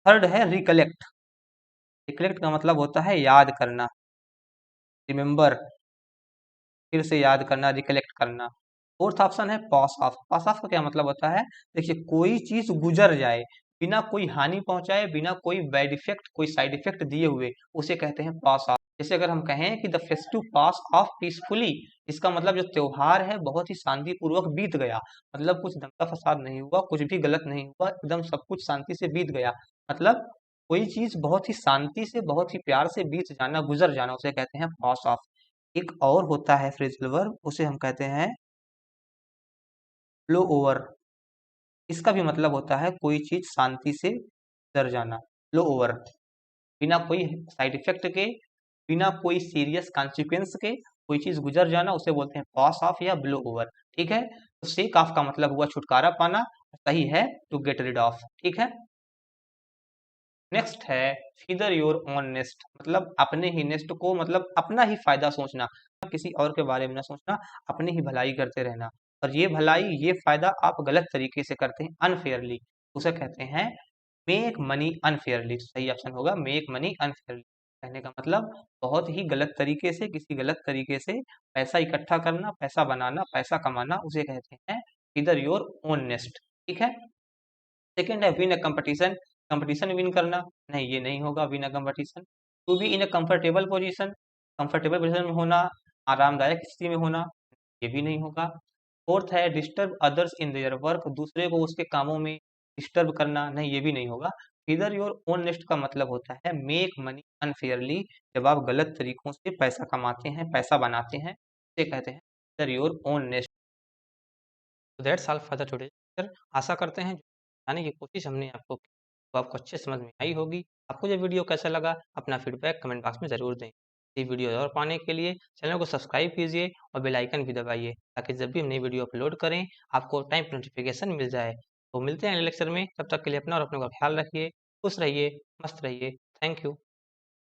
थर्ड है रिकलेक्ट। रिकलेक्ट का मतलब होता है याद करना, रिमेम्बर, फिर से याद करना, रिकलेक्ट करना। फोर्थ ऑप्शन है पास ऑफ। पास ऑफ का क्या मतलब होता है, देखिए कोई चीज गुजर जाए बिना कोई हानि पहुंचाए, बिना कोई बैड इफेक्ट, कोई साइड इफेक्ट दिए हुए, उसे कहते हैं पास ऑफ। जैसे अगर हम कहें कि the festive pass of peacefully, इसका मतलब जो त्योहार है बहुत ही शांतिपूर्वक बीत गया, मतलब कुछ दंगा फसाद नहीं हुआ, कुछ भी गलत नहीं हुआ, एकदम सब कुछ शांति से बीत गया, मतलब कोई चीज बहुत ही शांति से, बहुत ही प्यार से बीत जाना, गुजर जाना, उसे कहते हैं पास ऑफ। एक और होता है फ्रेजल वर्ब, उसे हम कहते हैं ब्लो ओवर। इसका भी मतलब होता है कोई चीज शांति से गुजर जाना, ब्लो ओवर, बिना कोई साइड इफेक्ट के, बिना कोई सीरियस कॉन्सिक्वेंस के कोई चीज गुजर जाना, उसे बोलते हैं पास ऑफ या ब्लो ओवर, ठीक है। तो शेक ऑफ का मतलब हुआ छुटकारा पाना, सही है टू गेट रिड ऑफ, ठीक है। नेक्स्ट है फीदर योर ओन नेस्ट, मतलब अपने ही नेस्ट को, मतलब अपना ही फायदा सोचना, किसी और के बारे में ना सोचना, अपनी ही भलाई करते रहना, और ये भलाई, ये फायदा आप गलत तरीके से करते हैं, अनफेयरली, उसे कहते हैं मेक मनी अनफेयरली, सही ऑप्शन होगा मेक मनी अनफेयरली। कहने का मतलब बहुत ही गलत तरीके से, किसी गलत तरीके से पैसा इकट्ठा करना, पैसा बनाना, पैसा कमाना, उसे कहते हैं फीदर योर ओन नेस्ट, ठीक है। सेकेंड है win a competition, competition win करना, नहीं ये नहीं होगा win a competition. To be in a comfortable position, comfortable position में होना, आरामदायक स्थिति में होना, ये भी नहीं होगा। फोर्थ है disturb others in their work, दूसरे को उसके कामों में डिस्टर्ब करना, नहीं ये भी नहीं होगा। इधर योर ओन नेस्ट का मतलब होता है मेक मनी अनफेयरली, जब आप गलत तरीकों से पैसा कमाते हैं, पैसा बनाते हैं, इसे कहते हैं इधर योर ओन नेस्ट। तो that's all for the today. आशा करते हैं बताने की कोशिश हमने आपको की, तो आपको अच्छे समझ में आई होगी। आपको ये वीडियो कैसा लगा, अपना फीडबैक कमेंट बॉक्स में ज़रूर दें। ये वीडियो और पाने के लिए चैनल को सब्सक्राइब कीजिए और बेल आइकन भी दबाइए ताकि जब भी हम नई वीडियो अपलोड करें आपको टाइम पर नोटिफिकेशन मिल जाए। तो मिलते हैं अगले लेक्चर में, तब तक के लिए अपना और अपनों का ख्याल रखिए, खुश रहिए, मस्त रहिए। Thank you.